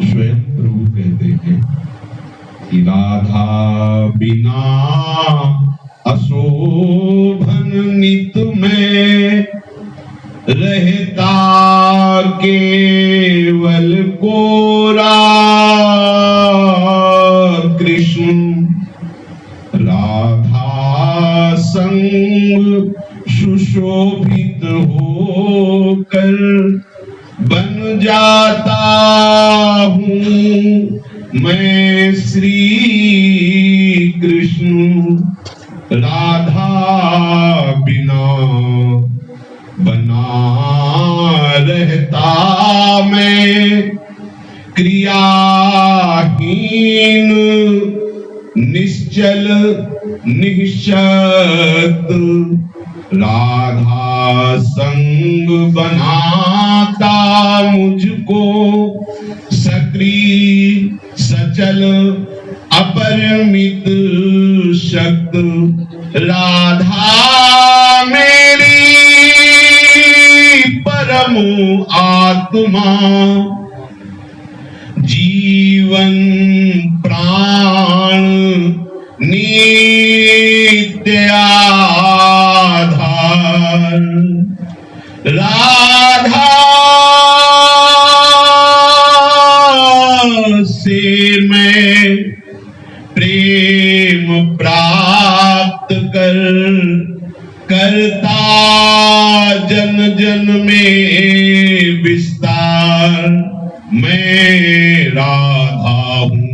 स्वयं प्रभु कहते हैं कि राधा बिना अशोभन नित में रहता केवल कोरा कृष्ण। राधा संग सुशोभित होकर बन जाता हूँ मैं श्री कृष्ण। राधा बिना बना रहता मैं क्रियाहीन निश्चल निःशक्त। राधा संग बनाता मुझको सक्रिय सचल अपरिमित शक्त। राधा मेरी परम आत्मा जीवन प्राण नित्य आधार। राधा से मैं प्रेम प्राप्त करता जन जन में विस्तार। मैं राधा हूँ,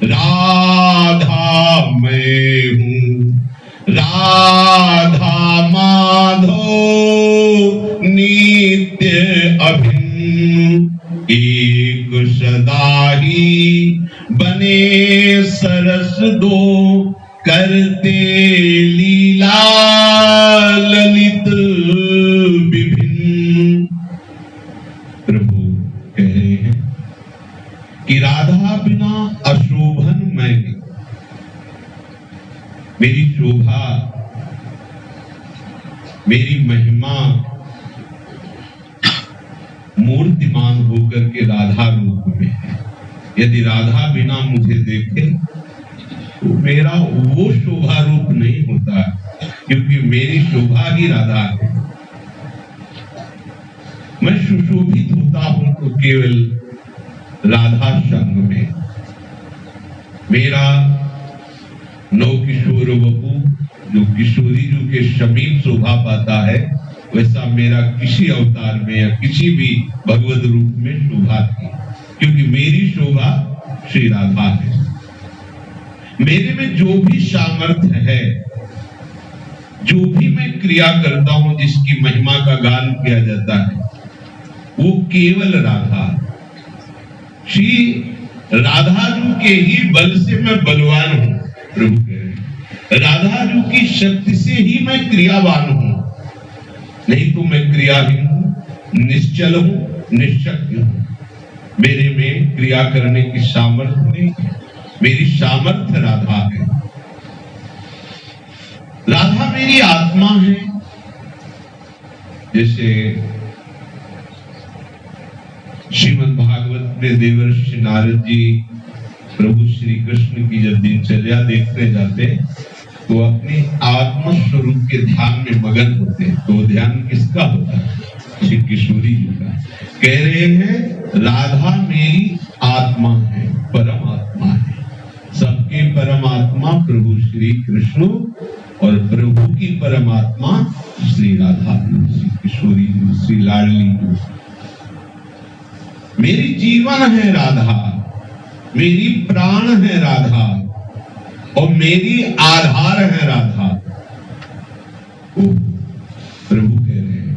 राधा मैं हूँ, राधा माधव नित्य अभिन्न। एक सदा ही बने सरस दो करते लीला ललित विभिन्न। प्रभु कह रहे हैं कि राधा बिना अशोभन मैं नहीं। मेरी शोभा मेरी महिमा मूर्तिमान होकर के राधा रूप में है। यदि राधा बिना मुझे देखे तो मेरा वो शोभा रूप नहीं होता, क्योंकि मेरी शोभा ही राधा है। मैं सुशोभित होता हूं तो केवल राधा संग में। मेरा नौ किशोर वपु जो किशोरी जी के समीप शोभा पाता है, वैसा मेरा किसी अवतार में या किसी भी भगवत रूप में शोभा थी, क्योंकि मेरी शोभा श्री राधा है। मेरे में जो भी सामर्थ्य है, जो भी मैं क्रिया करता हूं, जिसकी महिमा का गान किया जाता है, वो केवल राधा। श्री राधा जी के ही बल से मैं बलवान हूं। प्रभु कह रहे राधा जी की शक्ति से ही मैं क्रियावान हूं, नहीं तो मैं क्रियाहीन हूं, निश्चल हूं, निःशक्ति हूं। मेरे में क्रिया करने की सामर्थ्य नहीं है। मेरी सामर्थ्य राधा है। राधा मेरी आत्मा है। जैसे श्रीमद् भागवत में देवर्षि नारद जी प्रभु श्री कृष्ण की जब दिनचर्या देखने जाते तो अपनी आत्म स्वरूप के ध्यान में मगन होते हैं। तो ध्यान किसका होता है? श्री किशोरी जी का। कह रहे हैं राधा मेरी आत्मा है, परम आत्मा है। सबके परमात्मा प्रभु श्री कृष्ण और प्रभु की परमात्मा श्री राधा, श्री किशोरी, श्री लाडली। मेरी जीवन है राधा, मेरी प्राण है राधा और मेरी आधार है राधा। प्रभु कह रहे हैं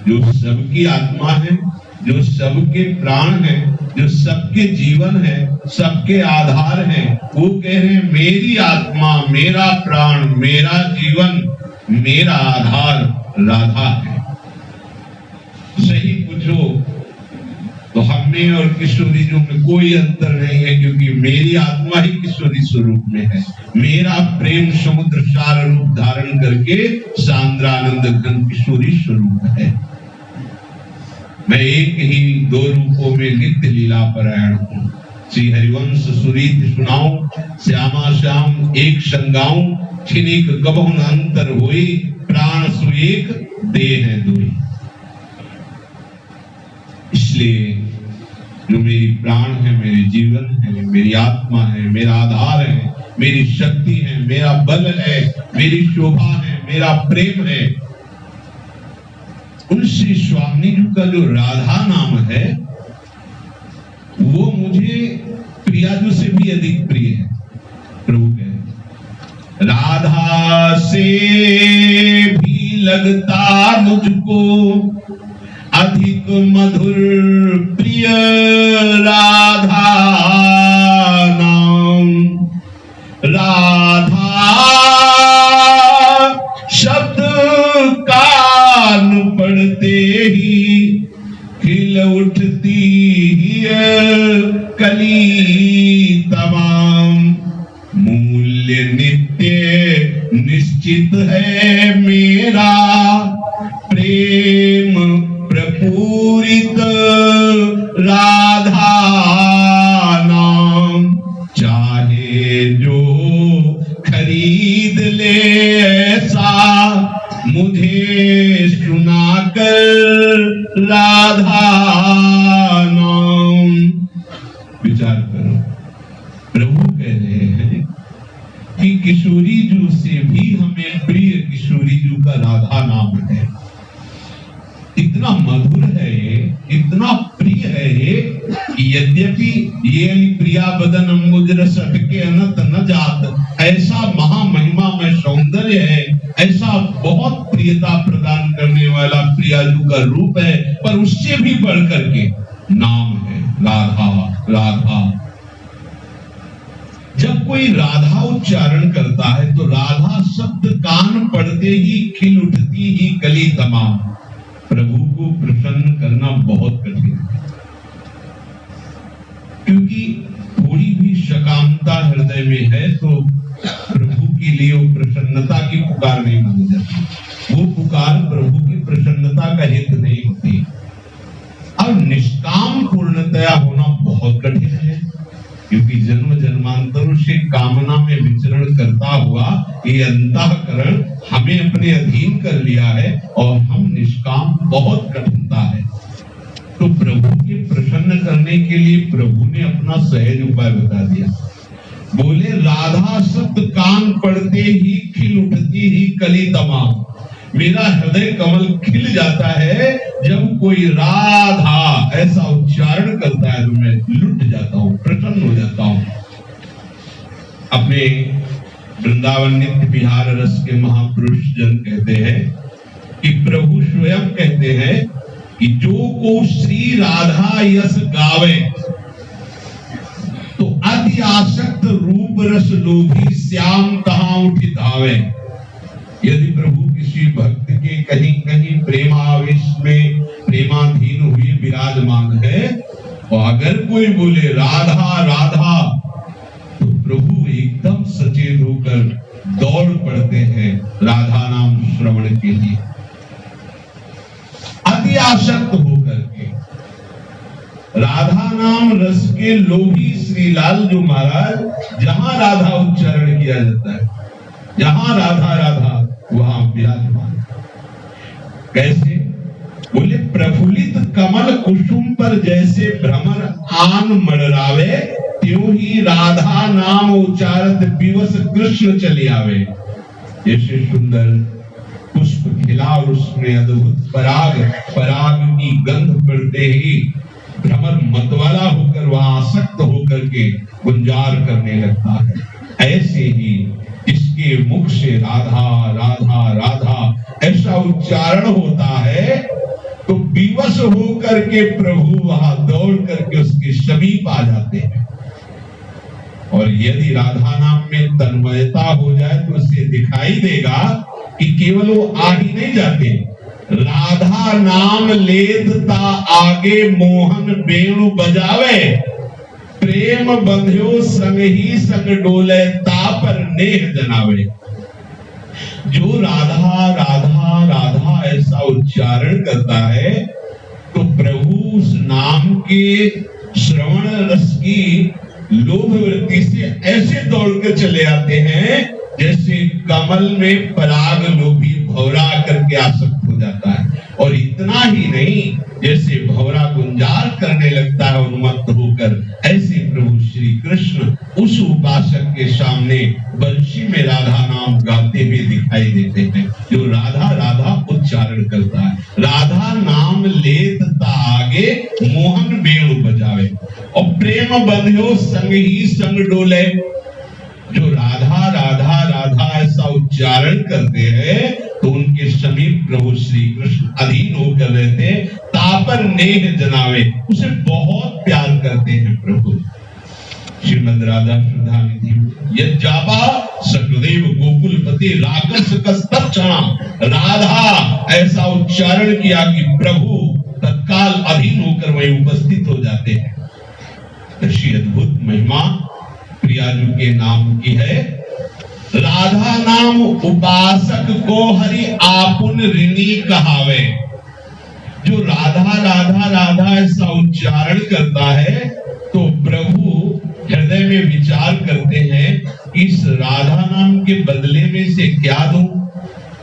जो सबकी आत्मा है, जो सबके प्राण है, जो सबके जीवन है, सबके आधार है, वो कह रहे हैं मेरी आत्मा, मेरा प्राण, मेरा जीवन, मेरा आधार राधा है। सही पूछो तो हम में और किशोरी जी में कोई अंतर नहीं है, क्योंकि मेरी आत्मा ही किशोरी स्वरूप में है। मेरा प्रेम समुद्र सार रूप धारण करके सांद्रानंद घन किशोरी स्वरूप है। मैं एक ही दो रूपों में नित्य लीला परायण हूँ। श्री हरिवंश सुरीत सुनाऊं, श्यामा श्याम एक संगाऊं, छिनिक कबहुन अंतर होई, प्राण सुएक देह दुई। इसलिए जो मेरी प्राण है, मेरे जीवन है, मेरी आत्मा है, मेरा आधार है, मेरी शक्ति है, मेरा बल है, मेरी शोभा है, मेरा प्रेम है, उन श्री स्वामी जी का जो राधा नाम है वो मुझे प्रियाजू से भी अधिक प्रिय है। प्रभु कह राधा से भी लगता मुझको अधिक मधुर प्रिय राधा नाम। राधा शब्द कान पड़ते ही खिल उठती कली तमाम। मूल्य नित्य निश्चित है मेरा प्रेम प्रपूरित राधा नाम। चाहे जो खरीद ले ऐसा मुझे सुनाकर राधा नाम। विचार करो, प्रभु कह रहे हैं कि किशोरी जू से भी हमें प्रिय किशोरी जू का राधा नाम है। इतना मधुर है ये, इतना प्रिय है ये कि यद्यपि ये प्रिया बदन अंबुज अटके अनंत न जात, ऐसा महामहिमा में सौंदर्य है, ऐसा बहुत प्रियता प्रदान करने वाला प्रियाजू का रूप है, पर उससे भी बढ़कर के नाम है राधा। राधा जब कोई राधा उच्चारण करता है तो राधा शब्द कान पड़ते ही खिल उठती ही कली तमाम। प्रभु को प्रसन्न करना बहुत कठिन है, क्योंकि थोड़ी भी सकामता हृदय में है तो प्रभु के लिए वो प्रसन्नता की पुकार नहीं मानी जाती। वो पुकार प्रभु की प्रसन्नता का हित नहीं होती। अब निष्काम पूर्णतया होना बहुत कठिन है, क्योंकि जन्म जन्मांतरों से कामना में विचरण करता हुआ ये अंतःकरण हमें अपने अधीन कर लिया है और हम निष्काम बहुत कठिनता है। तो प्रभु के प्रसन्न करने के लिए प्रभु ने अपना सहज उपाय बता दिया। बोले राधा शब्द कान पड़ते ही खिल उठती ही कली तमाम। मेरा हृदय कमल खिल जाता है जब कोई राधा ऐसा उच्चारण करता है तो मैं लुट जाता हूँ, प्रसन्न हो जाता हूँ। अपने वृंदावन नित्य विहार रस के महापुरुष जन कहते हैं कि प्रभु स्वयं कहते हैं कि जो को श्री राधा यस गावे तो अति आसक्त रूप रस लोभी श्याम तहां उठित आवे। यदि प्रभु किसी भक्त के कहीं कहीं प्रेमावेश में प्रेमाधीन हुए विराजमान है और अगर कोई बोले राधा राधा तो प्रभु एकदम सचेत होकर दौड़ पड़ते हैं राधा नाम श्रवण के लिए, अति आसक्त होकर के। राधा नाम रस के लोभी श्री लाल जो महाराज जहां राधा उच्चारण किया जाता है, जहां राधा राधा वहां विराजमान। कैसे? बोले प्रफुल्लित कमल कुसुम पर जैसे भ्रमर आन मड़रावे, त्यों ही राधा नाम उच्चारत विवश कृष्ण चले आवे। जैसे सुंदर पुष्प खिला और उसमें अद्भुत पराग की गंध पड़ते ही भ्रमर मतवाला होकर वहां आसक्त होकर के गुंजार करने लगता है, ऐसे ही इसके मुख से राधा राधा राधा ऐसा उच्चारण होता है तो विवश होकर के प्रभु वहां दौड़ करके उसके समीप आ जाते हैं। और यदि राधा नाम में तन्मयता हो जाए तो उसे दिखाई देगा कि केवल वो आ ही नहीं जाते, राधा नाम लेता आगे मोहन वेणु बजावे, प्रेम बंध्यो संग ही संग डोले तापर नेह जनावे। जो राधा राधा राधा ऐसा उच्चारण करता है तो प्रभु उस नाम के श्रवण रस की लोभ वृत्ति से ऐसे दौड़कर चले आते हैं जैसे कमल में पराग लोभी भौरा करके आसक्त हो जाता है। और इतना ही नहीं, जैसे भौरा गुंजार करने लगता है उन्मत्त होकर, ऐसे प्रभु श्री कृष्ण उस उपासक के सामने बंशी में राधा नाम गाते हुए दिखाई देते हैं, जो राधा राधा उच्चारण करता है। राधा नाम लेत आगे मोहन वेणु बजावे, और प्रेम बंध्यो संग ही संग डोले। जो राधा राधा राधा ऐसा उच्चारण करते हैं तो उनके समीप प्रभु श्री कृष्ण अधीन होकर रहते, तापर नेह जनावे, उसे बहुत प्यार करते हैं प्रभु। श्रीमद राधा सुधा निधि यज्जापा सकृदेव गोकुलपति रागस कस्तक्षणाम, राधा ऐसा उच्चारण किया कि प्रभु तत्काल अधीन होकर वहीं उपस्थित हो जाते हैं। ऐसी अद्भुत महिमा प्रियाजू के नाम की है। राधा नाम उपासक को हरि आपुन ऋणी कहावे। जो राधा राधा राधा ऐसा उच्चारण करता है तो प्रभु हृदय में विचार करते हैं, इस राधा नाम के बदले में से क्या दूं?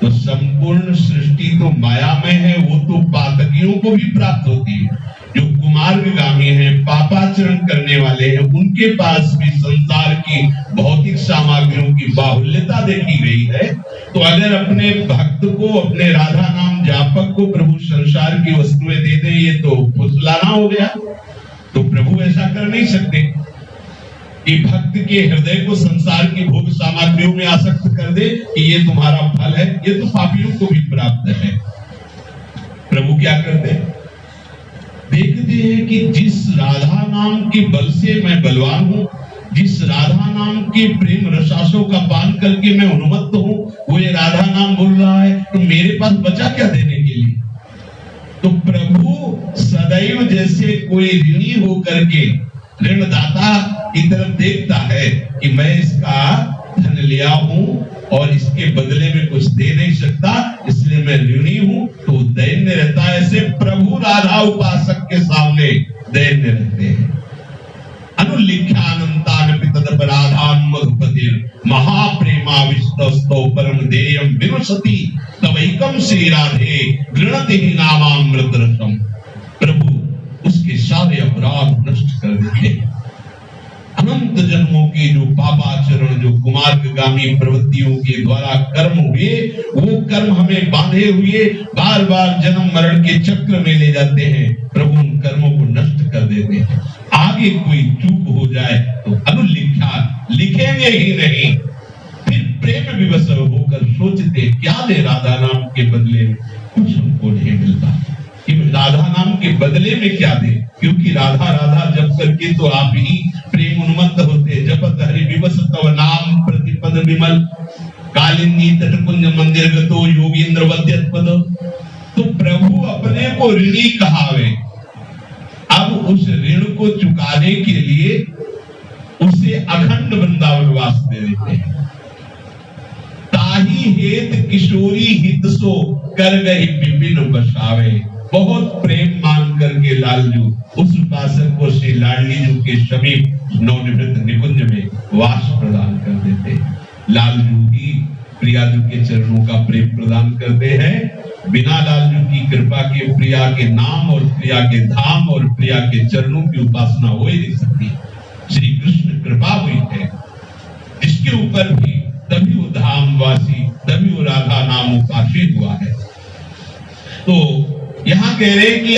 तो संपूर्ण सृष्टि तो मायामय है, वो तो पातकियों को भी प्राप्त होती है। जो कुमार्गामी हैं, पापाचरण करने वाले हैं, उनके पास भी संसार की भौतिक सामग्रियों की बाहुल्यता देखी गई है। तो अगर अपने भक्त को, अपने राधा नाम जापक को प्रभु संसार की वस्तुएं दे दे, ये तो फुसलाना हो गया। तो प्रभु ऐसा कर नहीं सकते कि भक्त के हृदय को संसार की भोग सामग्रियों में आसक्त कर दे कि ये तुम्हारा फल है। ये तो पापियों को भी प्राप्त है। प्रभु क्या करते हैं? देखते हैं कि जिस राधा नाम के बल से मैं बलवान हूं, जिस राधा नाम के प्रेम रसासों का पान करके मैं उन्मत्त हूं, वो ये राधा नाम बोल रहा है, तो मेरे पास बचा क्या देने के लिए? तो प्रभु सदैव जैसे कोई ऋणी होकर के ऋणदाता की तरफ देखता है कि मैं इसका धन लिया हूं और इसके बदले में कुछ दे नहीं सकता, इसलिए मैं ऋणी हूं, तो दैन्य रहता है। ऐसे प्रभु राधा उपासक के सामने दैन्य रहते हैं। अनुलिख्यानंतान पितदपराधान मधुपतिर महाप्रेमा विस्तस्तो परम देयम विनुसति तवैकम श्री राधे गृणति ही नामामृत रसम। प्रभु उसके सारे अपराध नष्ट कर देते हैं। अनंत जन्मों के जो पापाचरण, जो कुमार्गामी प्रवृत्तियों के द्वारा कर्म हुए, वो कर्म हमें बांधे हुए बार बार जन्म मरण के चक्र में ले जाते हैं। प्रभु उन कर्मों को नष्ट कर देते हैं। आगे कोई चूक हो जाए तो अनुलिख्या लिखेंगे ही नहीं, फिर प्रेम विवश होकर सोचते क्या दे राधा नाम के बदले में? कुछ हमको नहीं मिलता। कि राधा नाम के बदले में क्या दे? क्योंकि राधा राधा जप करके तो आप ही प्रेम उन्मत्त होते। जपत हरि विवश तव नाम प्रतिपद विमल, कालिंदी तटकुंज मंदिर गतो योगींद्र वद्यत पद। तो प्रभु अपने को ऋणी कहावे। अब उस ऋण को चुकाने के लिए उसे अखंड वृंदावन वास दे देते हैं। ताही हेत किशोरी हित सो कर गई विपिन बसावे। बहुत प्रेम मान करके लालजू उस उपासक को श्री लाडली जी के समीप नवनिवृत्त निकुंज में वास प्रदान कर देते हैं। लालजू ही प्रियाजू के चरणों का प्रेम प्रदान करते हैं। बिना लालजू की कृपा के प्रिया के नाम और प्रिया के धाम और प्रिया के चरणों की उपासना हो ही नहीं सकती। श्री कृष्ण कृपा हुई है जिसके ऊपर भी, तभी वो धाम वासी, तभी वो राधा नाम उपासी हुआ है। तो यहां कह रहे कि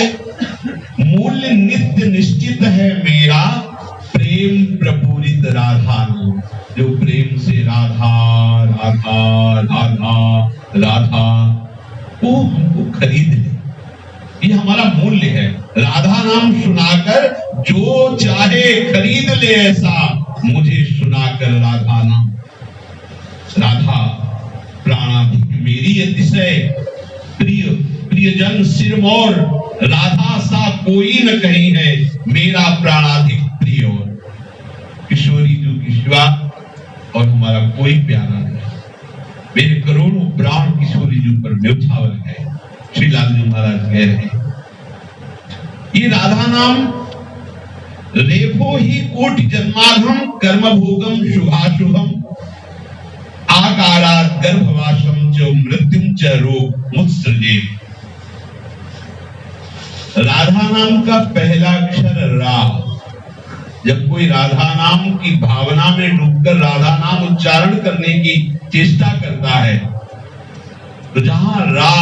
मूल्य नित्य निश्चित है मेरा, प्रेम प्रपूरित राधा नाम। जो प्रेम से राधा राधा राधा राधा वो हमको खरीद ले, ये हमारा मूल्य है। राधा नाम सुनाकर जो चाहे खरीद ले, ऐसा मुझे सुनाकर राधा नाम। राधा प्राणाधिक मेरी अतिशय प्रिय, प्रियजन सिरमौर, राधा सा कोई न कहीं है, मेरा प्राणाधिक प्रिय। और किशोरी जो की शिवा और हमारा कोई प्यारा नहीं। मेरे करोड़ों प्राण किशोरी जी पर न्यौछावर है। श्री लाल जी महाराज कह रहे हैं ये राधा नाम रेफो ही कोटि जन्माधम कर्म भोगम शुभाशुभम आकारात गर्भवासम च मृत्युम च रोग मुत्सृजेत। राधा नाम का पहला अक्षर रा। जब कोई राधा नाम की भावना में डूबकर राधा नाम उच्चारण करने की चेष्टा करता है, तो जहां रा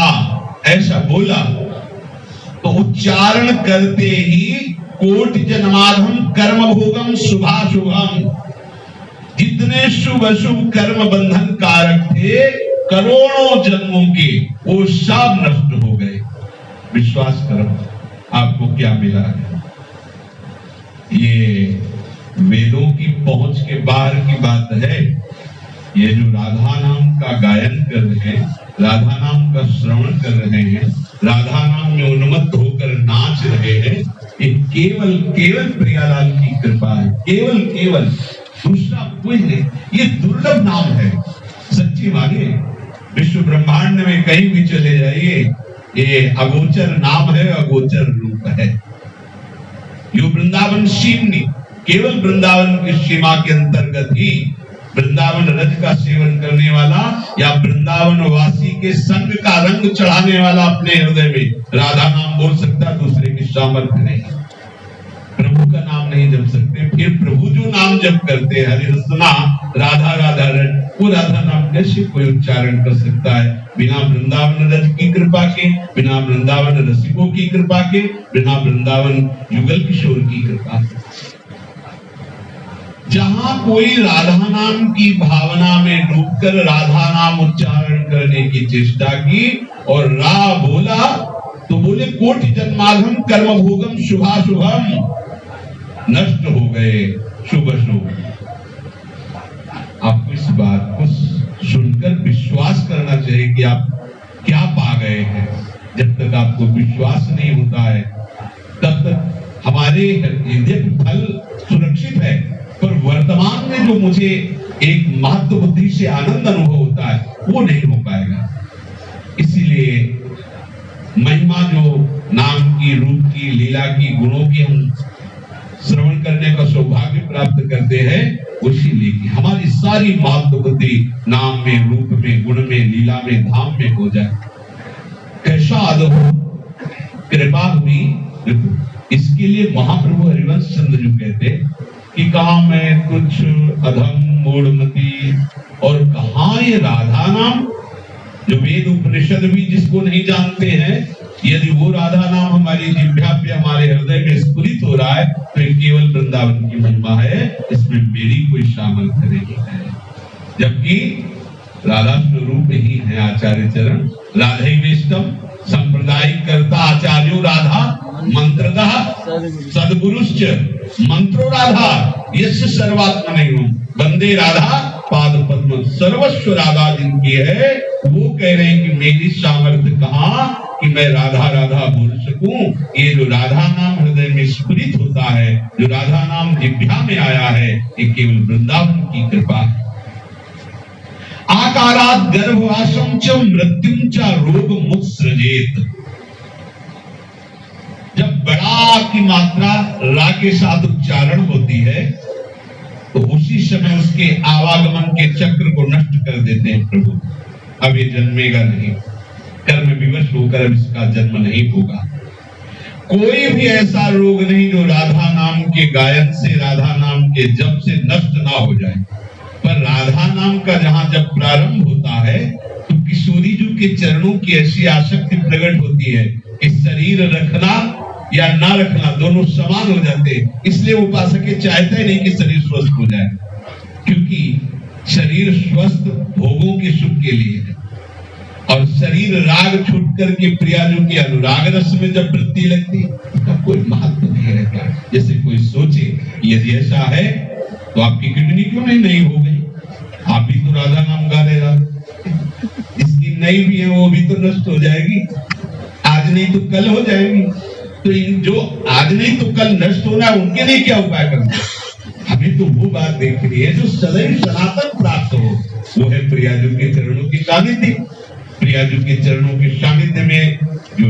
ऐसा बोला तो उच्चारण करते ही कोटि जन्माधम कर्म भोगम शुभाशुभम, जितने शुभ अशुभ कर्म बंधन कारक थे करोड़ों जन्मों के, वो सब नष्ट हो गए। विश्वास करो आपको क्या मिला है। ये वेदों की पहुंच के बाहर की बात है। ये जो राधा नाम का गायन कर रहे हैं, राधा नाम का श्रवण कर रहे हैं, राधा नाम में उन्मत्त होकर नाच रहे हैं, ये केवल केवल प्रियालाल की कृपा है। केवल केवल, दूसरा कोई नहीं। ये दुर्लभ नाम है। सच्ची मानिए, विश्व ब्रह्मांड में कहीं भी चले जाइए, ये अगोचर नाम है, अगोचर रूप है। यो वृंदावन सीमनी, केवल वृंदावन की सीमा के अंतर्गत ही वृंदावन रज का सेवन करने वाला या वृंदावन वासी के संग का रंग चढ़ाने वाला अपने हृदय में राधा नाम बोल सकता, दूसरे की सामर्थ्य नहीं। प्रभु का नाम नहीं जप सकते, फिर प्रभु जो नाम जप करते हैं, हरि रसना राधा राधा रज, वो राधा नाम कैसे कोई उच्चारण कर सकता है बिना वृंदावन रज की कृपा के, बिना वृंदावन रसिकों की कृपा के, बिना वृंदावन युगल किशोर की कृपा के। जहां कोई राधा नाम की भावना में डूबकर राधा नाम उच्चारण करने की चेष्टा की और रा बोला तो बोले कोटि जन्माधम कर्म भोगम शुभाशुभम, नष्ट हो गए शुभ शुभ। आपको इस बात को सुनकर विश्वास करना चाहिए कि आप क्या पा गए हैं। जब तक आपको विश्वास नहीं होता है तब तक हमारे हृदय फल सुरक्षित है, पर वर्तमान में जो मुझे एक महत्व बुद्धि से आनंद अनुभव होता है वो नहीं हो पाएगा। इसीलिए महिमा जो नाम की, रूप की, लीला की, गुणों की हम श्रवण करने का सौभाग्य प्राप्त करते हैं, उसी लेके हमारी सारी महत्व बुद्धि नाम में, रूप में, गुण में, लीला में, धाम में हो जाए। कैसा अद्भुत कृपा हुई। इसके लिए महाप्रभु हरिवंश चंद्र जी कहते कि कहा मैं कुछ अधम मूढ़मती, और कहा ये राधा नाम जो वेद उपनिषद भी जिसको नहीं जानते हैं, यदि वो राधा नाम हमारी जिह्वा पे, हमारे हृदय में स्फुरित हो रहा है तो ये केवल वृंदावन की महिमा है, इसमें मेरी कोई सामर्थ्य नहीं है। जबकि राधा स्वरूप ही है आचार्य चरण, राधे विष्टम संप्रदायिक करता आचार्यो राधा मंत्रदा सदगुरुश्च मंत्रो राधा यश सर्वात्मा नहीं हूं वंदे राधा पाद पद्म। सर्वस्व राधा जिनकी है वो कह रहे हैं कि मेरी सामर्थ्य कहां कि मैं राधा राधा बोल सकूं। ये जो राधा नाम हृदय में स्फुरित होता है, जो राधा नाम जिह्वा में आया है, ये केवल वृंदावन की कृपा है। आकारात गर्भवासम च मृत्युम च रोग मुत्सृजेत। जब बड़ा की मात्रा रा के साथ उच्चारण होती है तो उसी समय उसके आवागमन के चक्र को नष्ट कर देते हैं प्रभु। अब ये जन्मेगा नहीं, कर्म विवश होकर अब इसका जन्म नहीं होगा। कोई भी ऐसा रोग नहीं जो राधा नाम के गायन से, राधा नाम के जप से नष्ट ना हो जाए। पर राधा नाम का जहां जब प्रारंभ होता है तो किशोरी जी के चरणों की ऐसी आसक्ति प्रकट होती है कि शरीर रखना या ना रखना दोनों समान हो जाते हैं। इसलिए उपासक चाहते नहीं कि शरीर स्वस्थ हो जाए, क्योंकि शरीर स्वस्थ भोगों के सुख के लिए है और शरीर राग छूट करके प्रियाजों के अनुराग रस में जब वृत्ति लगती उसका कोई महत्व नहीं रहता। जैसे कोई सोचे यदि ऐसा है तो आपकी किडनी क्यों नहीं हो गई, आप भी तो राधा नाम गा रहे हो। इसकी नहीं भी है वो भी तो नष्ट हो जाएगी, आज नहीं तो कल हो जाएगी। तो जो आज नहीं तो कल नष्ट हो रहा है उनके लिए क्या उपाय करना है? हमें तो वो बात देखनी है जो सदैव सनातन प्राप्त हो, वो है प्रियाजू के चरणों की सानिध्य। प्रियाजू के चरणों के सानिध्य में जो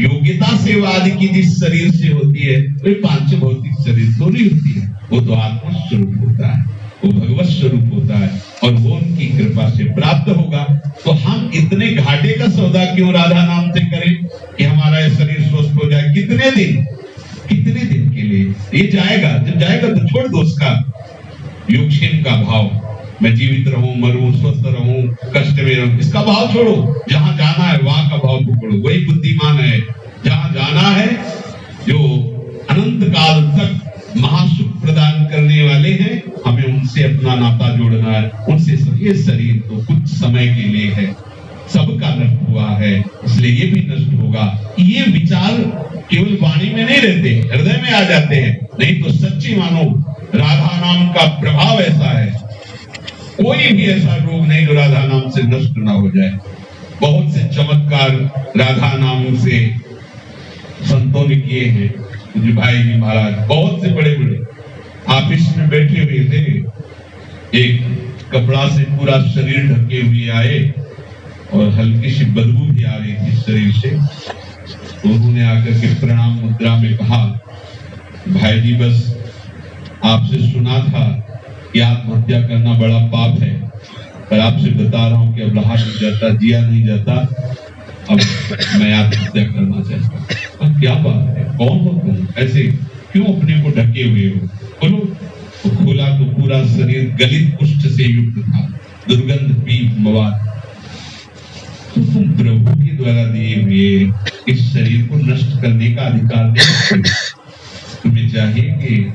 योग्यता सेवा आदि की जिस शरीर से होती है, वो पांच भौतिक शरीर तो नहीं होती है, वो तो आत्म स्वरूप होता है, वो भगवत स्वरूप होता है, और वो उनकी कृपा से प्राप्त होगा। तो हम इतने घाटे का सौदा क्यों राधा नाम से करें कि हमारा ये शरीर स्वस्थ हो जाए? कितने दिन के लिए ये जाएगा? जब जाएगा तो छोड़ दो उसका योगक्षेम का भाव, मैं जीवित रहूं, मरूं, स्वस्थ रहूं, कष्ट में रहूं, इसका भाव छोड़ो। जहां जाना है वहां का भाव पकड़ो, वही बुद्धिमान है। जहां जाना है, जो अनंत काल तक महासुख प्रदान करने वाले हैं, हमें उनसे अपना नाता जोड़ना है, उनसे। ये शरीर तो कुछ समय के लिए है, सबका नष्ट हुआ है, इसलिए ये भी नष्ट होगा। ये विचार केवल वाणी में नहीं रहते, हृदय में आ जाते हैं। नहीं तो सच्ची मानो राधा नाम का प्रभाव ऐसा है, कोई भी ऐसा रोग नहीं जो राधा नाम से नष्ट ना हो जाए। बहुत से चमत्कार राधा नाम से संतों ने किए हैं। मुझे भाई जी महाराज बहुत से बड़े बड़े ऑफिस में बैठे हुए थे, एक कपड़ा से पूरा शरीर ढके हुए आए और हल्की सी बदबू भी आ रही थी शरीर से। तो उन्होंने आकर के प्रणाम मुद्रा में कहा, भाई जी बस आपसे सुना था कि आत्महत्या करना बड़ा पाप है, पर आपसे बता रहा हूं कि अब रहा नहीं जाता, जिया नहीं जाता, अब मैं आत्महत्या करना चाहता हूं। क्या बात है, कौन हो तुम? ऐसे क्यों अपने को ढके हुए हो? बोलो। तो खोला तो पूरा शरीर गलित कुष्ठ से युक्त था, दुर्गंध पीप मवाद। तो तुम प्रभु के द्वारा दिए हुए इस शरीर को नष्ट करने का अधिकार नहीं, तुम्हें चाहिए कि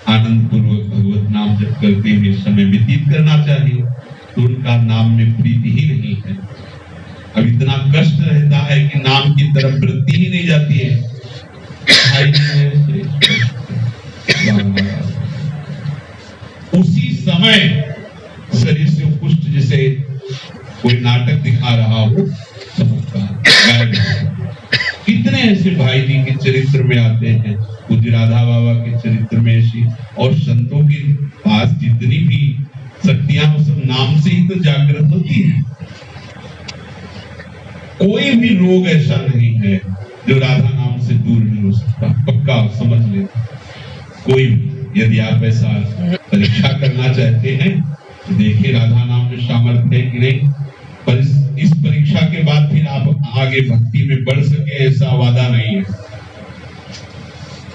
आनंद पूर्वक भगवत नाम जप करते हुए समय व्यतीत करना चाहिए। तो उनका नाम में प्रीति ही नहीं है। अब इतना कष्ट रहता है कि नाम की तरफ वृत्ति ही नहीं जाती है। उसी समय शरीर से कुष्ठ जैसे कोई नाटक दिखा रहा हो, कितने ऐसे भाई जी के चरित्र में आते हैं, पूज्य राधा बाबा के चरित्र में ऐसी, और संतों के पास जितनी भी शक्तियां वो सब नाम से ही तो जागृत होती है। कोई भी रोग ऐसा नहीं है जो राधा नाम से दूर नहीं हो सकता, पक्का समझ ले। कोई भी, यदि आप ऐसा परीक्षा करना चाहते हैं तो देखिए राधा नाम में सामर्थ्य है कि नहीं। पर इस परीक्षा के बाद फिर आप आगे भक्ति में बढ़ सके ऐसा वादा नहीं है,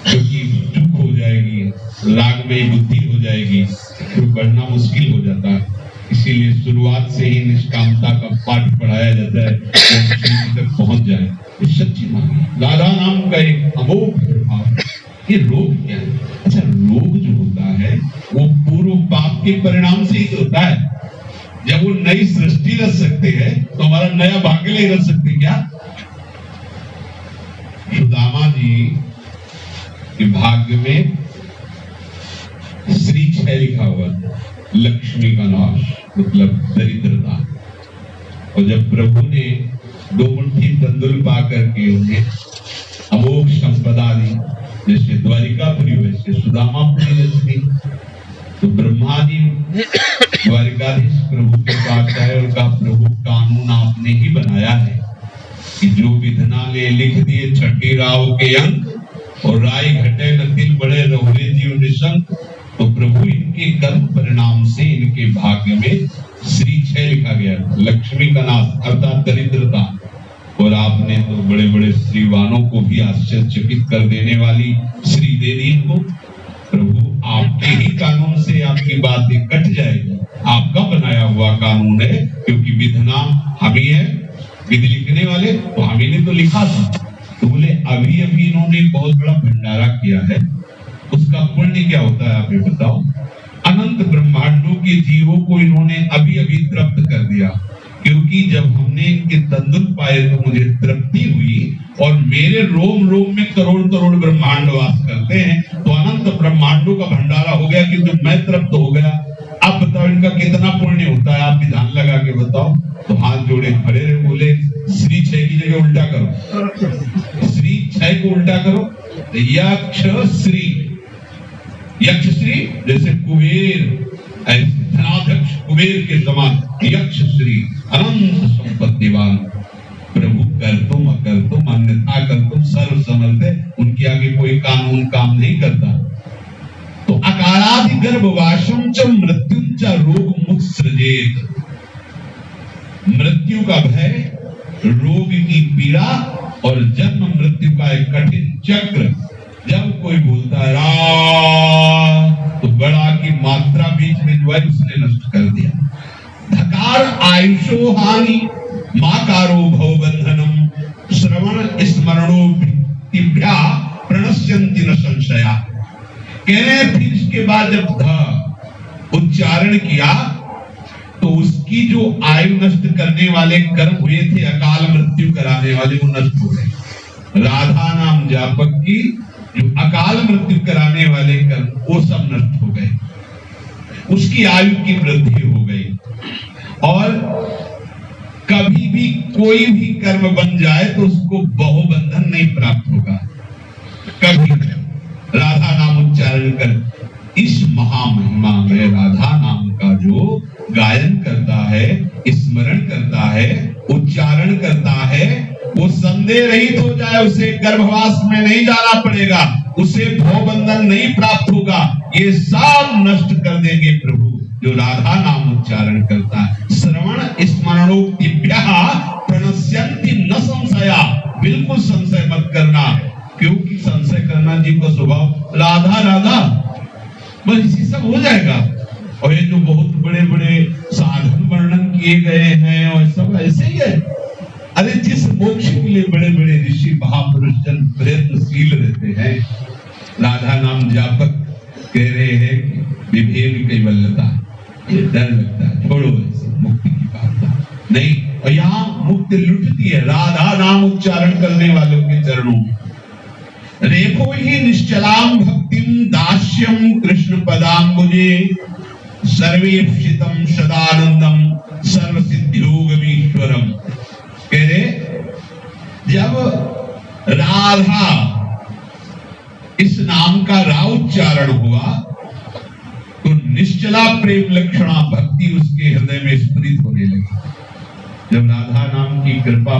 क्योंकि चूक हो जाएगी, राग में बुद्धि हो जाएगी, फिर बढ़ना मुश्किल हो जाता है। इसीलिए शुरुआत से ही निष्कामता का पाठ पढ़ाया जाता है, वो तक पहुंच जाए। ये सच्ची मांगी राधा नाम का एक अमोघ प्रभाव। ये रोग क्या है? अच्छा, रोग जो होता है वो पूर्व पाप के परिणाम से ही तो होता है। जब वो नई सृष्टि रच सकते हैं तो हमारा नया भाग्य नहीं रच सकते क्या? सुदामा जी के भाग्य में श्री 6 लिखा हुआ, लक्ष्मी का नाश मतलब दरिद्रता। और जब प्रभु ने 2 मुट्ठी तंदुल पा करके उन्हें अमोघ संपदा दी, जैसे द्वारिकापुरी वैसे सुदामापुरी जैसी, तो ब्रह्मा जी द्वारिकाधीश प्रभु के पास आए और कहा, प्रभु कानून आपने ही बनाया है कि जो विधना ले लिख दिए छठी राव के अंक, और राय घटे न तिल बड़े रहुए जीव निशंक। तो प्रभु इनके कर्म परिणाम से इनके भाग्य में श्री 6 लिखा गया, लक्ष्मी का नाश अर्थात दरिद्रता। और आपने तो बड़े बड़े श्रीवानों को भी आश्चर्यचकित कर देने वाली श्री दे दी इनको। प्रभु आपके ही कानून से आपकी बातें कट जाएगी, आपका बनाया हुआ कानून है, क्योंकि विधना हम ही है, विधि लिखने वाले तो हम ही ने तो लिखा था। तो बोले अभी अभी इन्होंने बहुत बड़ा भंडारा किया है, उसका पुण्य क्या होता है आप ये बताओ। अनंत ब्रह्मांडों के जीवों को इन्होंने अभी अभी तृप्त कर दिया, क्योंकि जब हमने इनके तंदुल पाए तो मुझे तृप्ति हुई, और मेरे रोम रोम में करोड़ करोड़ ब्रह्मांड वास करते हैं, तो अनंत ब्रह्मांडों का भंडारा हो गया, क्योंकि मैं तृप्त हो गया। अब बताओ इनका कितना पुण्य होता है, आप विधान लगा के बताओ। तो हाथ जोड़े खड़े रहे, बोले श्री 6 की जगह उल्टा करो, श्री 6 को उल्टा करो, यक्ष श्री, यक्ष श्री जैसे कुबेर, धनाध्यक्ष कुबेर के समान यक्ष श्री अनंत संपत्तिवान, प्रभु कर तुम अकर तुम अन्यथा कर तुम सर्व समर्थ है, उनके आगे कोई कानून काम नहीं करता। तो अकारादि गर्भवासम च मृत्युम च रोग मुक्त सृजेत, मृत्यु का भय, रोग की पीड़ा और जन्म मृत्यु का एक कठिन चक्र जब कोई बोलता है रा, तो बड़ा की मात्रा बीच में जो है उसने नष्ट कर दिया। धकार आयुषो हानि माकारो भवबंधनम श्रवण स्मरणो भक्तिभ्या प्रणश्यन्ति न संशया। कह रहे हैं फिर इसके बाद जब ध उच्चारण किया तो उसकी जो आयु नष्ट करने वाले कर्म हुए थे, अकाल मृत्यु कराने वाले, वो नष्ट हो गए। राधा नाम जापक की जो अकाल मृत्यु कराने वाले कर्म वो सब नष्ट हो गए, उसकी आयु की वृद्धि हो गई। और कभी भी कोई भी कर्म बन जाए तो उसको बहुबंधन नहीं प्राप्त होगा कभी। राधा नाम उच्चारण कर इस महामहिमा में राधा नाम का जो गायन करता है, स्मरण करता है, उच्चारण करता है, वो संदेह रहित हो जाए, उसे गर्भवास में नहीं जाना पड़ेगा, उसे भवबंधन नहीं प्राप्त होगा। ये सब नष्ट कर देंगे प्रभु जो राधा नाम उच्चारण करता है। श्रवण स्मरणोक्तिभ्यः प्रणश्यन्ति न संशया, बिल्कुल संशय मत करना, क्योंकि संशय करना जीव का स्वभाव। राधा राधा बस इसी सब हो जाएगा। और ये जो बहुत बड़े बड़े साधन वर्णन किए गए हैं और सब ऐसे ही है। अरे जिस मोक्ष के लिए बड़े बड़े ऋषि महापुरुष जन प्रयत्नशील रहते हैं, राधा नाम जापक कह रहे हैं विभेद कैवल्यता, ये डर लगता है, छोड़ो ऐसे मुक्ति की बात नहीं। और यहाँ मुक्ति लुटती है राधा नाम उच्चारण करने वालों के चरणों में। रेखो ही निश्चलाम भक्तिम दास्यम कृष्ण पदाम्बुजे सर्वेप्सितम सदानंदम सर्व सिद्धियोगमीश्वरम। कह रहे जब राधा इस नाम का रा उच्चारण हुआ तो निश्चला प्रेम लक्षणा भक्ति उसके हृदय में स्फुरित होने लगी। जब राधा नाम की कृपा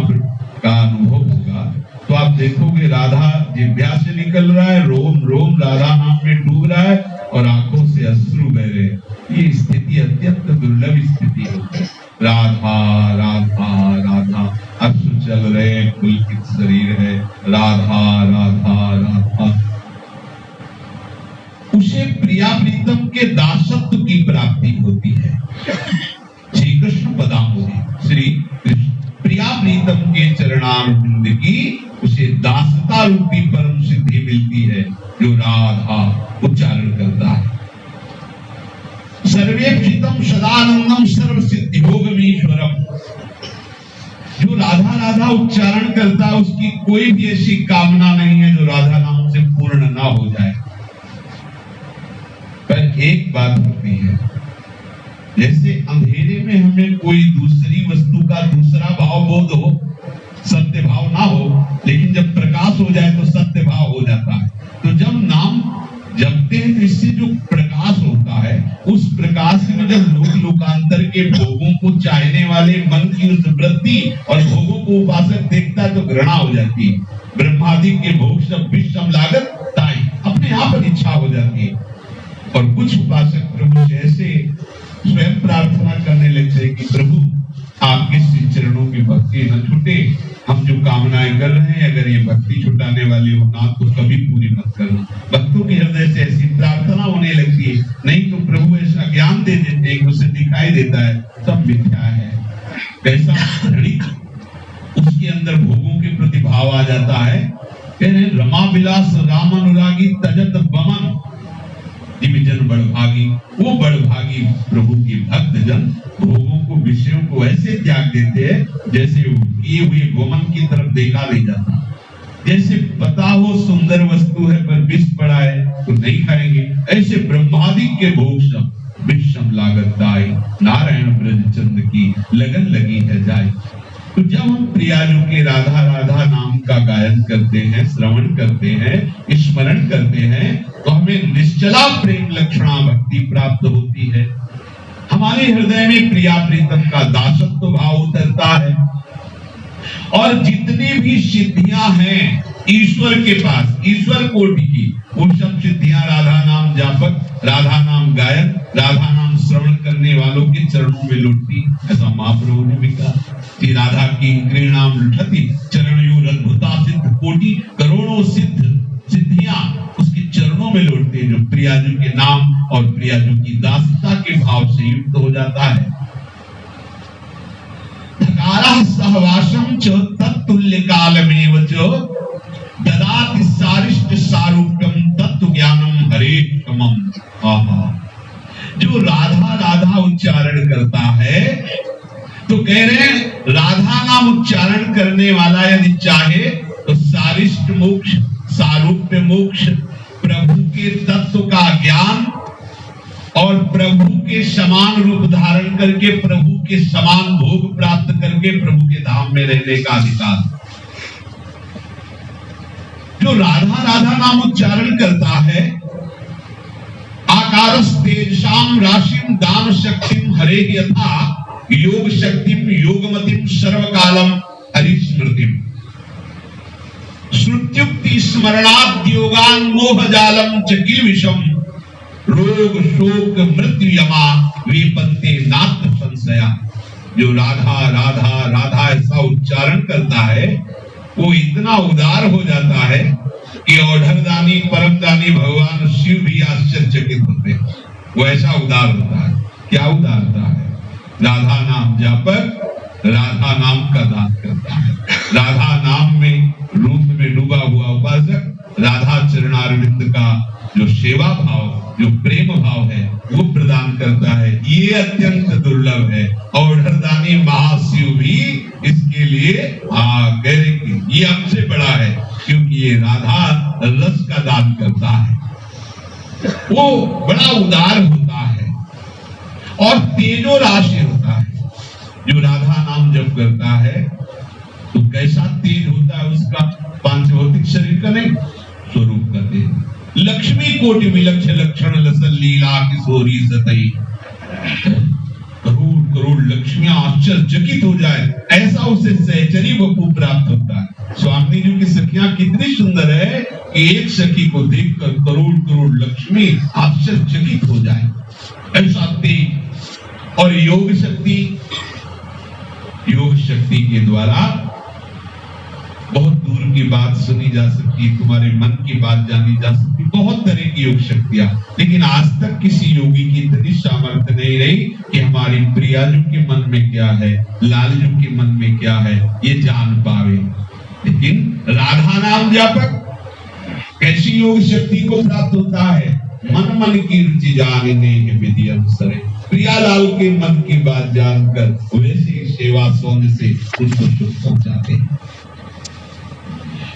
का अनुभव होगा तो आप देखोगे राधा जिह्वा से निकल रहा है, रोम रोम राधा नाम में डूब रहा है और आंखों से अश्रु बह रहे। ये स्थिति अत्यंत दुर्लभ स्थिति है। राधा राधा राधा अश्रु चल रहे, पुलकित शरीर है, राधा राधा राधा। उसे प्रिया प्रीतम के दासत्व की प्राप्ति होती है। श्री कृष्ण पदाम्बुजे, श्री कृष्ण प्रिया प्रीतम के चरणारविंद की उसे दासता रूपी परम सिद्धि मिलती है जो राधा उच्चारण करता है। सर्वेप्सितम सदानंदम सर्व सिद्धियोगमीश्वरम। जो राधा राधा उच्चारण करता है उसकी कोई भी ऐसी कामना नहीं है जो राधा नाम से पूर्ण ना हो जाए। पर एक बात होती है, जैसे अंधेरे में हमें कोई दूसरी वस्तु का दूसरा भाव बोध हो, सत्य भाव ना हो, लेकिन जब प्रकाश हो जाए तो सत्य भाव हो जाता है। तो जब नाम जपते हैं तो इससे जो प्रकाश होता है, उस प्रकाश में जब लोक लोकांतर के भोगों को चाहने वाले मन की उस वृत्ति और भोगों को उपासक देखता है तो घृणा हो जाती है। ब्रह्मादि के भोग सब विषम लागत ताई, अपने आप इच्छा हो जाती है। और कुछ उपासक प्रभु से ऐसे स्वयं प्रार्थना करने लगते हैं कि प्रभु आपके श्री चरणों की भक्ति न छूटे, हम जो कामनाएं कर रहे हैं अगर ये भक्ति छुटाने वाली हो ना तो कभी पूरी मत करना। भक्तों के हृदय से ऐसी प्रार्थना होने लगती है। नहीं तो प्रभु ऐसा ज्ञान दे देते हैं कि उसे दिखाई देता है सब मिथ्या है। कैसा घृणित उसके अंदर भोगों के प्रति भाव आ जाता है। कह रहे रमा विलास राम अनुरागी तजत बमन जन बड़भागी। वो बड़भागी प्रभु की भक्त जन भोगों को विषयों को ऐसे त्याग देते हैं जैसे किए हुए गोमन की तरफ देखा नहीं जाता। जैसे पता हो सुंदर वस्तु है पर विष पड़ा है तो नहीं खाएंगे, ऐसे ब्रह्मादि के भोग सब विषम लागत दाई। नारायण ब्रज चंद्र की लगन लगी है जाए। तो जब हम प्रियाजू के राधा राधा नाम का गायन करते हैं, श्रवण करते हैं, स्मरण करते हैं तो हमें निश्चला प्रेम लक्षणा भक्ति प्राप्त होती है। हमारे हृदय में प्रिया प्रीतम का दासत्व भाव उतरता है और जितनी भी सिद्धियां हैं ईश्वर के पास, ईश्वर कोटि की, वो सब सिद्धियां राधा नाम जापक, राधा नाम गायन, राधा नाम श्रवण करने वालों के चरणों में लुटती। ऐसा महाप्रभु ने भी कहा कि राधा की क्रीणाम लुठती चरणयोर अद्भुता सिद्ध कोटि, करोड़ों सिद्धियां उसके चरणों में लौटते, जो प्रियाजू के नाम और प्रियाजू की दासता के भाव से युक्त हो जाता है। धकारा सहवासम च तत्तुल्य कालमेव च ददाति सारिष्ट सारूप्यम तत्व ज्ञानम हरे क्षमम। आहा, जो राधा राधा उच्चारण करता है तो कह रहे हैं राधा नाम उच्चारण करने वाला यदि चाहे तो सारिष्ट मोक्ष, सारूप्य मोक्ष, प्रभु के तत्व का ज्ञान और प्रभु के समान रूप धारण करके प्रभु के समान भोग प्राप्त करके प्रभु के धाम में रहने का अधिकार। जो राधा राधा नाम उच्चारण करता है, आकारस तेजसाम राशिम दान शक्तिम हरे यथा योग शक्तिम योगमतिम सर्वकालम हरिस्मृतिम श्रुत्युक्ति स्मरणाद् योगान मोह जालम चकिल विषम रोग शोक मृत्यु यमा विपत्ति नाथ संशया। जो राधा राधा राधा ऐसा उच्चारण करता है वो इतना उदार हो जाता है कि औढ़रदानी परमदानी भगवान शिव भी आश्चर्यचकित होते हैं। वो ऐसा उदार होता है। क्या उदारता है? राधा नाम जापक राधा नाम का दान करता है, राधा नाम में रूप में डूबा हुआ उपासक राधा चरणारविंद का जो सेवा भाव, जो प्रेम भाव है वो प्रदान करता है। ये अत्यंत दुर्लभ है और हरदानी महाशिव भी इसके लिए ये हमसे बड़ा है क्योंकि ये राधा रस का दान करता है। वो बड़ा उदार होता है और तेजो राशि होता है। जो राधा नाम जप करता है तो कैसा तेज होता है उसका, पांच भौतिक शरीर का नहीं, स्वरूप का तेज। लक्ष्मी कोटि विलक्ष लक्षण लसल लीला किशोरी सतई, करोड़ करोड़ लक्ष्मियां आश्चर्यचकित हो जाए ऐसा उसे सहचरी वपु प्राप्त होता है। स्वामी जी की सखियां कितनी सुंदर है कि एक सखी को देखकर करोड़ करोड़ लक्ष्मी आश्चर्यचकित हो जाए, ऐसा तेज। और योग शक्ति के द्वारा बहुत दूर की बात सुनी जा सकती है, तुम्हारे मन की बात जानी जा सकती है, बहुत तरह की योग शक्तियां। लेकिन आज तक किसी योगी की इतनी सामर्थ्य नहीं रही कि हमारी प्रियाजू के मन में क्या है, लालजू के मन में क्या है ये जान पावे। लेकिन राधा नाम जापक कैसी योग शक्ति को प्राप्त होता है? मन मन की रुचि जानने के विधि अवसर, प्रियालाल के मन की बात जानकर वैसी सेवा सौंद से उसको सुख पहुंचाते हैं।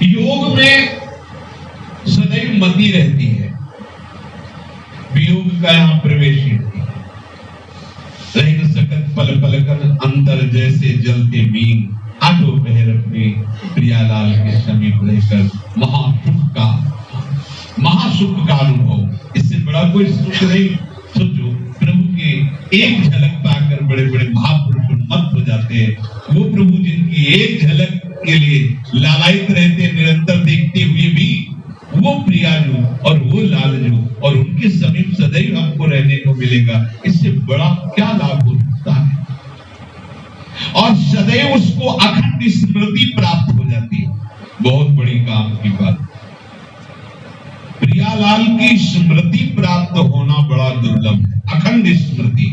योग में सदैव मति रहती है, वियोग का यहाँ प्रवेश रहती है। रह सकत पल पल कर अंतर जैसे जलते मीन, आठों पहर अपने प्रियालाल के समीप रहकर महासुख का अनुभव, इससे बड़ा कोई सुख नहीं। सोचो, प्रभु के एक झलक पाकर बड़े बड़े महापुरुष मत हो जाते हैं। वो प्रभु जिनकी एक झलक के लिए लालायित रहते, निरंतर देखते हुए भी वो प्रियाजू और वो लालजू और उनके समीप सदैव हमको रहने को मिलेगा, इससे बड़ा क्या लाभ हो सकता है? और सदैव उसको अखंड स्मृति प्राप्त हो जाती है, बहुत बड़ी काम की बात। प्रियालाल की स्मृति प्राप्त होना बड़ा दुर्लभ है, अखंड स्मृति।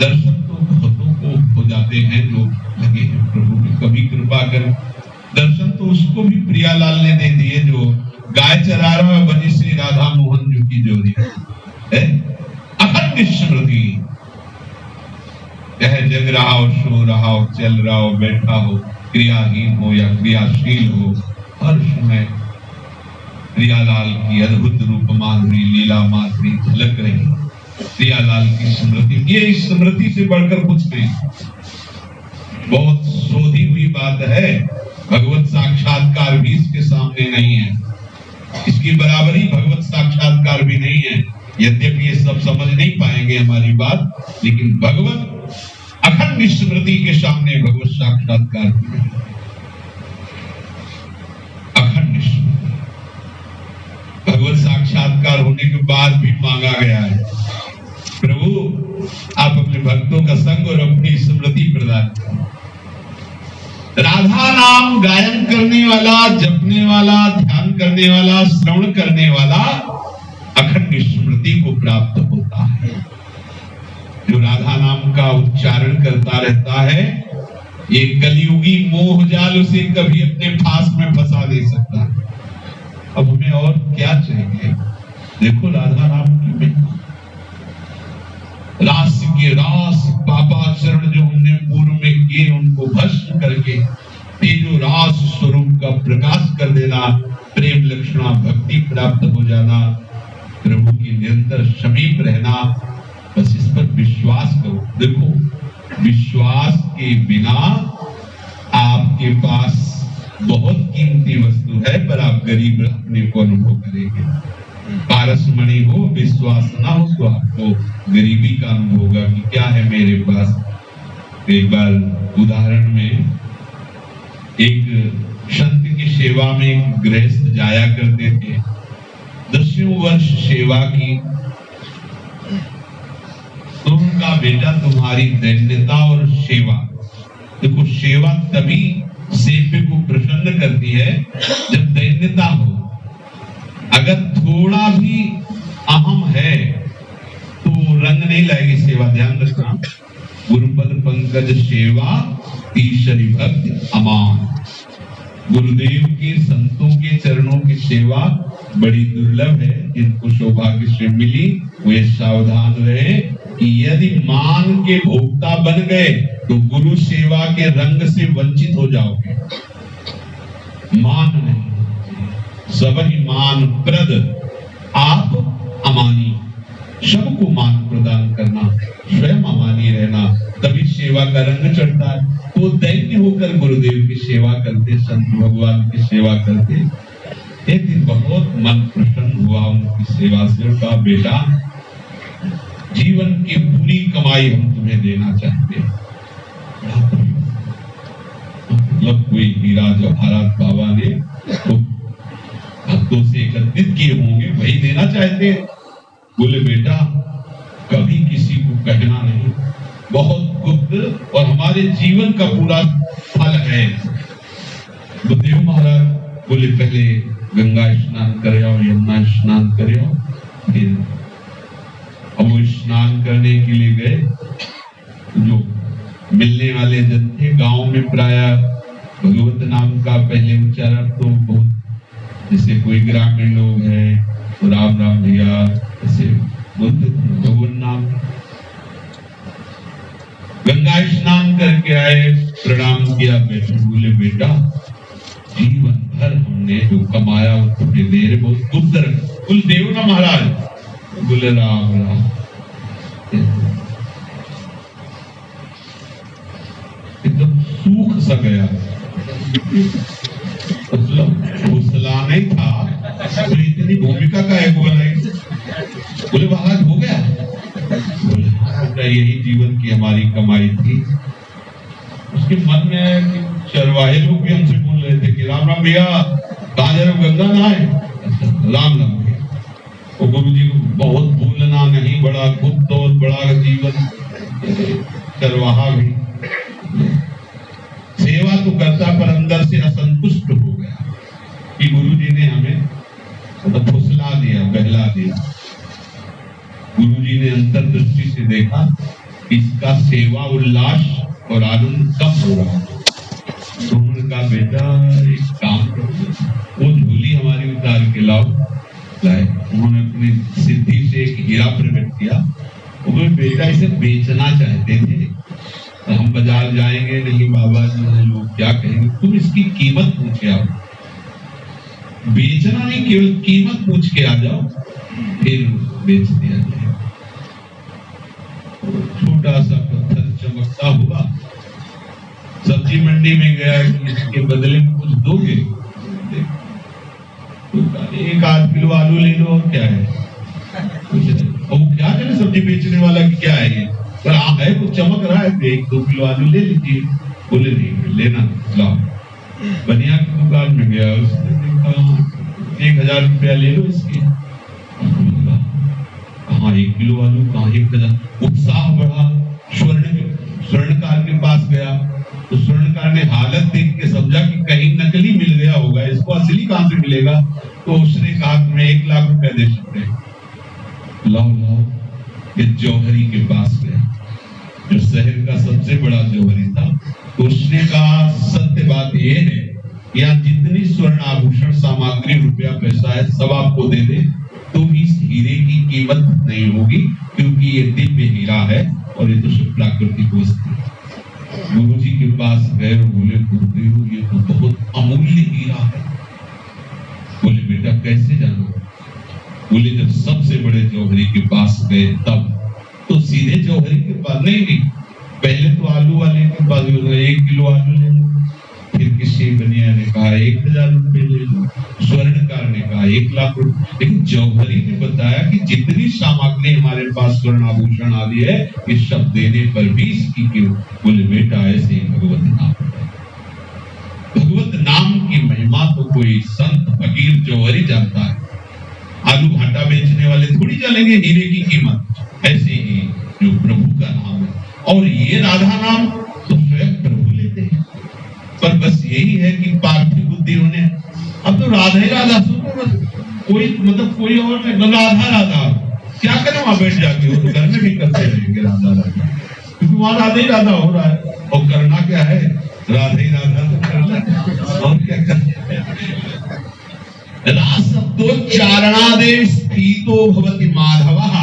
दर्शन तो बहुतों को हो जाते हैं जो लगे हैं प्रभु की, कभी कृपा कर दर्शन तो उसको भी प्रियालाल ने दे दिए जो गाय चरा रहा है बनी से राधा मोहन जी की जोड़ी है। अखंड स्मृति, चाहे जग रहा हो, सो रहा हो, चल रहा हो, बैठा हो, क्रियाहीन हो या क्रियाशील हो, हर समय प्रियालाल की अद्भुत रूप माधुरी, लीला माधुरी झलक रही। प्रियालाल की स्मृति, ये स्मृति से बढ़कर कुछ नहीं, बहुत शोधी हुई बात है। भगवत साक्षात्कार भी इसके सामने नहीं है, इसकी बराबरी भगवत साक्षात्कार भी नहीं है। यद्यपि ये सब समझ नहीं पाएंगे हमारी बात, लेकिन भगवत अखंड स्मृति के सामने भगवत साक्षात्कार अखंड स्मृति, भगवत साक्षात्कार होने के बाद भी मांगा गया है, प्रभु आप अपने भक्तों का संग और अपनी स्मृति प्रदान करें। राधा नाम गायन करने वाला, जपने वाला, ध्यान करने वाला, श्रवण करने वाला अखंड स्मृति को प्राप्त होता है। जो राधा नाम का उच्चारण करता रहता है, ये कलियुगी मोह जाल उसे कभी अपने फांस में फंसा दे सकता है। अब हमें और क्या चाहिए? देखो राधा नाम की महिमा, रास के रास पापाचरण जो हमने पूर्व में किए उनको भस्म करके तेजो रास स्वरूप का प्रकाश कर देना, प्रेम लक्षणा भक्ति प्राप्त हो जाना, प्रभु की निरंतर समीप रहना, बस इस पर विश्वास करो। देखो विश्वास के बिना आपके पास बहुत कीमती वस्तु है, पर आप गरीब अपने को अनुभव करेंगे। पारसमणि हो, विश्वास ना हो तो आपको गरीबी का अनुभव होगा कि क्या है मेरे पास। एक बार उदाहरण में एक संत की सेवा में एक गृहस्थ जाया करते थे, 10वें वर्ष सेवा की, तो उनका बेटा तुम्हारी दैन्यता और सेवा, देखो सेवा तभी सेव्य को प्रसन्न करती है जब दैन्यता हो। अगर थोड़ा भी अहम है तो रंग नहीं लाएगी सेवा, ध्यान रखना। गुरुपद पंकज सेवा ईश्वरी भक्ति अमान, गुरुदेव के संतों के चरणों की सेवा बड़ी दुर्लभ है। जिनको सौभाग्य से मिली वे सावधान रहे कि यदि मान के भोक्ता बन गए तो गुरु सेवा के रंग से वंचित हो जाओगे। मान नहीं, सब ही मान प्रद, आप अमानी, सबको मान प्रदान करना, स्वयं अमानी रहना, तभी सेवा का रंग चढ़ता है। तो दैन्य होकर गुरुदेव की सेवा करते, संत भगवान की सेवा करते। एक दिन बहुत मन प्रसन्न हुआ उनकी सेवा से, कहा बेटा जीवन की पूरी कमाई हम तुम्हें देना चाहते हैं। मतलब कोई हीरा जवाहरात बाबा ने तो भक्तों से एकत्रित किए होंगे, वही देना चाहते। बोले बेटा कभी किसी को कहना नहीं, बहुत गुप्त और हमारे जीवन का पूरा फल है। बुद्धदेव महाराज बोले पहले गंगा स्नान करे और यमुना स्नान करे, फिर अब वो स्नान करने के लिए गए। जो मिलने वाले जन थे गांव में प्राय भगवत नाम का पहले उच्चारण तो बहुत, जैसे कोई ग्रामीण लोग हैं तो राम राम भैया ऐसे बोलते थे भगवान नाम। गंगा स्नान करके आए, प्रणाम किया, बैठे, बोले बेटा जीवन भर हमने जो कमाया वो थोड़ी देर बहुत गुप्त रखा। कुलदेव ना महाराज, बोले राम राम। एकदम सूख सा गया, मतलब हौसला नहीं था तो इतनी भूमिका का एक बनाई। बोले महाराज हो गया? बोले हाँ, यही जीवन की हमारी कमाई थी। उसके मन में चरवाहे लोग भी हमसे बोल रहे थे कि राम राम भैया कहाँ जा रहे हो, गंगा नहाए? राम राम भैया। और गुरु जी को बहुत भूलना नहीं, बड़ा गुप्त और बड़ा जीवन चरवाहा भी। सेवा तो करता पर अंदर से असंतुष्ट हो गया कि गुरु जी ने हमें फुसला दिया, बहला दिया। गुरु जी ने अंतर्दृष्टि से देखा इसका सेवा उल्लास और आनंद कम हो रहा है। तो उन्होंने कहा बेटा एक काम करो, वो झोली हमारी उतार के लाओ। लाए, उन्होंने अपनी सिद्धि से एक हीरा प्रकट किया। वो बेटा इसे बेचना चाहते थे, तो हम बाजार जाएंगे नहीं, बाबा जी लोग क्या कहेंगे, तुम इसकी कीमत पूछ के आओ। बेचना नहीं, केवल कीमत पूछ के आ जाओ, फिर बेच दिया जाएगा। छोटा सा पत्थर चमकता हुआ सब्जी मंडी में गया कि इसके बदले में कुछ दोगे? तो 1 आध किलो आलू ले लो, और क्या है, कुछ नहीं। सब्जी बेचने वाला कि क्या है ये, पर है कुछ चमक रहा है, 1-2 किलो आलू ले लीजिए। बोले नहीं लेना, लाओ। बनिया की दुकान में गया, उसने देखा 1000 रुपया ले लो इसके। कहाँ 1 किलो आलू, कहाँ 1000। उत्साह बढ़ा, स्वर्णकार के पास गया तो स्वर्णकार ने हालत देख के समझा कि कहीं नकली मिल गया होगा, इसको असली कहां से मिलेगा। तो उसने कहा तुम्हें 1 लाख रुपया दे सकते हैं, लाओ लाओ। ये जौहरी के पास गया जो शहर का सबसे बड़ा जौहरी था। तो उसने कहा सत्य बात यह है कि यहाँ जितनी स्वर्ण आभूषण सामग्री रुपया पैसा है सब आपको दे दे तो भी इस हीरे की कीमत नहीं होगी, क्योंकि ये दिव्य हीरा है और ये तो सब प्राकृतिक वस्तु है। गुरु जी के पास गए, बोले गुरुदेव ये तो बहुत अमूल्य हीरा है। बोले बेटा कैसे जानो? बोले जब सबसे बड़े जौहरी के पास गए तब। तो सीधे जौहरी के पास नहीं, पहले तो आलू वाले के पास 1 किलो आलू ले लो, फिर किसी बनिया ने कहा 1000 रुपए ले लो, स्वर्णकार ने कहा 1 लाख रुपए। लेकिन जौहरी ने बताया कि जितनी सामग्री हमारे पास स्वर्ण आभूषण आदि है, ये सब देने पर भी इसकी क्यों? बोले बेटा ऐसे ही भगवत नाम है, भगवत नाम की महिमा तो कोई संत फकीर जौहरी जानता है। आलू भाटा बेचने वाले थोड़ी जानेंगे हीरे की कीमत। ऐसे ही जो प्रभु का नाम है, और ये राधा नाम तो स्वयं प्रभु लेते हैं। पर बस यही है कि पार्थिव बुद्धि होने, अब तो राधा ही राधा सुनो, बस कोई मतलब कोई और नहीं, राधा राधा क्या करें वहां बैठ जाके, वो तो घर में भी करते रहेंगे राधा राधा, क्योंकि वहां राधा ही राधा हो रहा है। और करना क्या है? राधा ही राधा तो करना है, और क्या करना है? रासब्दोच्चारणादेव स्फीतो भवति माधवः,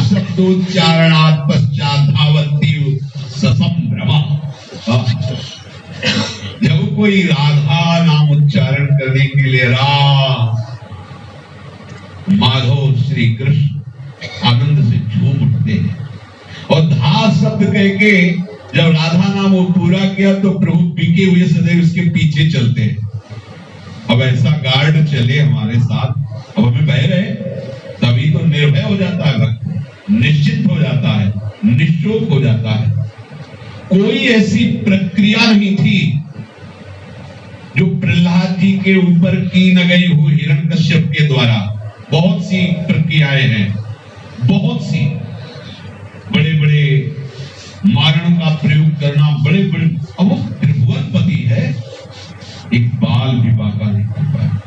शब्दोच्चारणात् पश्चात धावति ससंभ्रमः। जब कोई राधा नाम उच्चारण करने के लिए राम माधव श्री कृष्ण आनंद से झूम उठते हैं, और धा शब्द कह के जब राधा नाम वो पूरा किया तो प्रभु पीके हुए सदैव उसके पीछे चलते हैं। अब ऐसा गार्ड चले हमारे साथ, अब हमें भय रहे, तभी तो निर्भय हो जाता है भक्त, निश्चित हो जाता है, निश्चोक हो जाता है। कोई ऐसी प्रक्रिया नहीं थी जो प्रहलाद जी के ऊपर की न गई हो हिरण्यकश्यप के द्वारा। बहुत सी प्रक्रियाएं हैं, बहुत सी, बड़े बड़े मारण का प्रयोग करना, बड़े बड़े, अब वो त्रिभुवनपति है, एक बाल भी बाका नहीं कर पाया।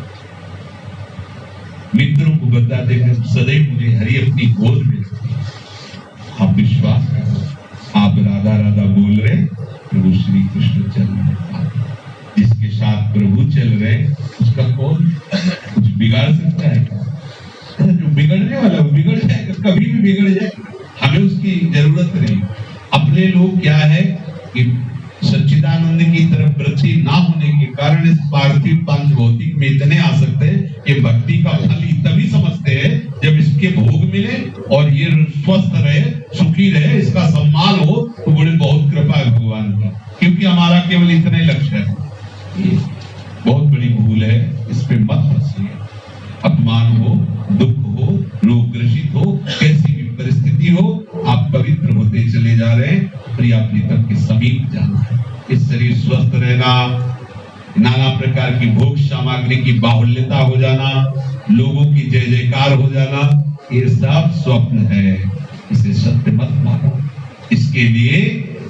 मित्रों को बताते हैं सदैव मुझे हरि अपनी गोद में, आप विश्वास करो, आप राधा राधा बोल रहे, प्रभु श्री कृष्ण चल रहे, जिसके साथ प्रभु चल रहे उसका कौन कुछ बिगाड़ सकता है? जो बिगड़ने वाला वो बिगड़ जाएगा, कभी भी बिगड़ जाए, हमें उसकी जरूरत नहीं। अपने लोग क्या है कि सच्चिदानंद की तरफ वृत्ति ना होने के कारण इस पार्थिव पंच भौतिक में इतने आ सकते हैं कि भक्ति का फल तभी समझते हैं जब इसके भोग मिले और ये स्वस्थ रहे, सुखी रहे, इसका सम्मान हो, तो बोले बहुत कृपा है भगवान की, क्योंकि हमारा केवल इतने लक्ष्य है। ये बहुत बड़ी भूल है, इस पे मत फंसिए। अपमान हो, दुख हो, रोग ग्रसित हो, कैसी भी परिस्थिति हो, आप पवित्र होते चले जा रहे हैं, प्रिया प्रीतम के समीप जाना है। इस शरीर स्वस्थ रहना, नाना प्रकार की भोग सामग्री की बाहुल्यता हो जाना, लोगों की जय जयकार हो जाना, ये सब स्वप्न है, इसे सत्य मत मानो। इसके लिए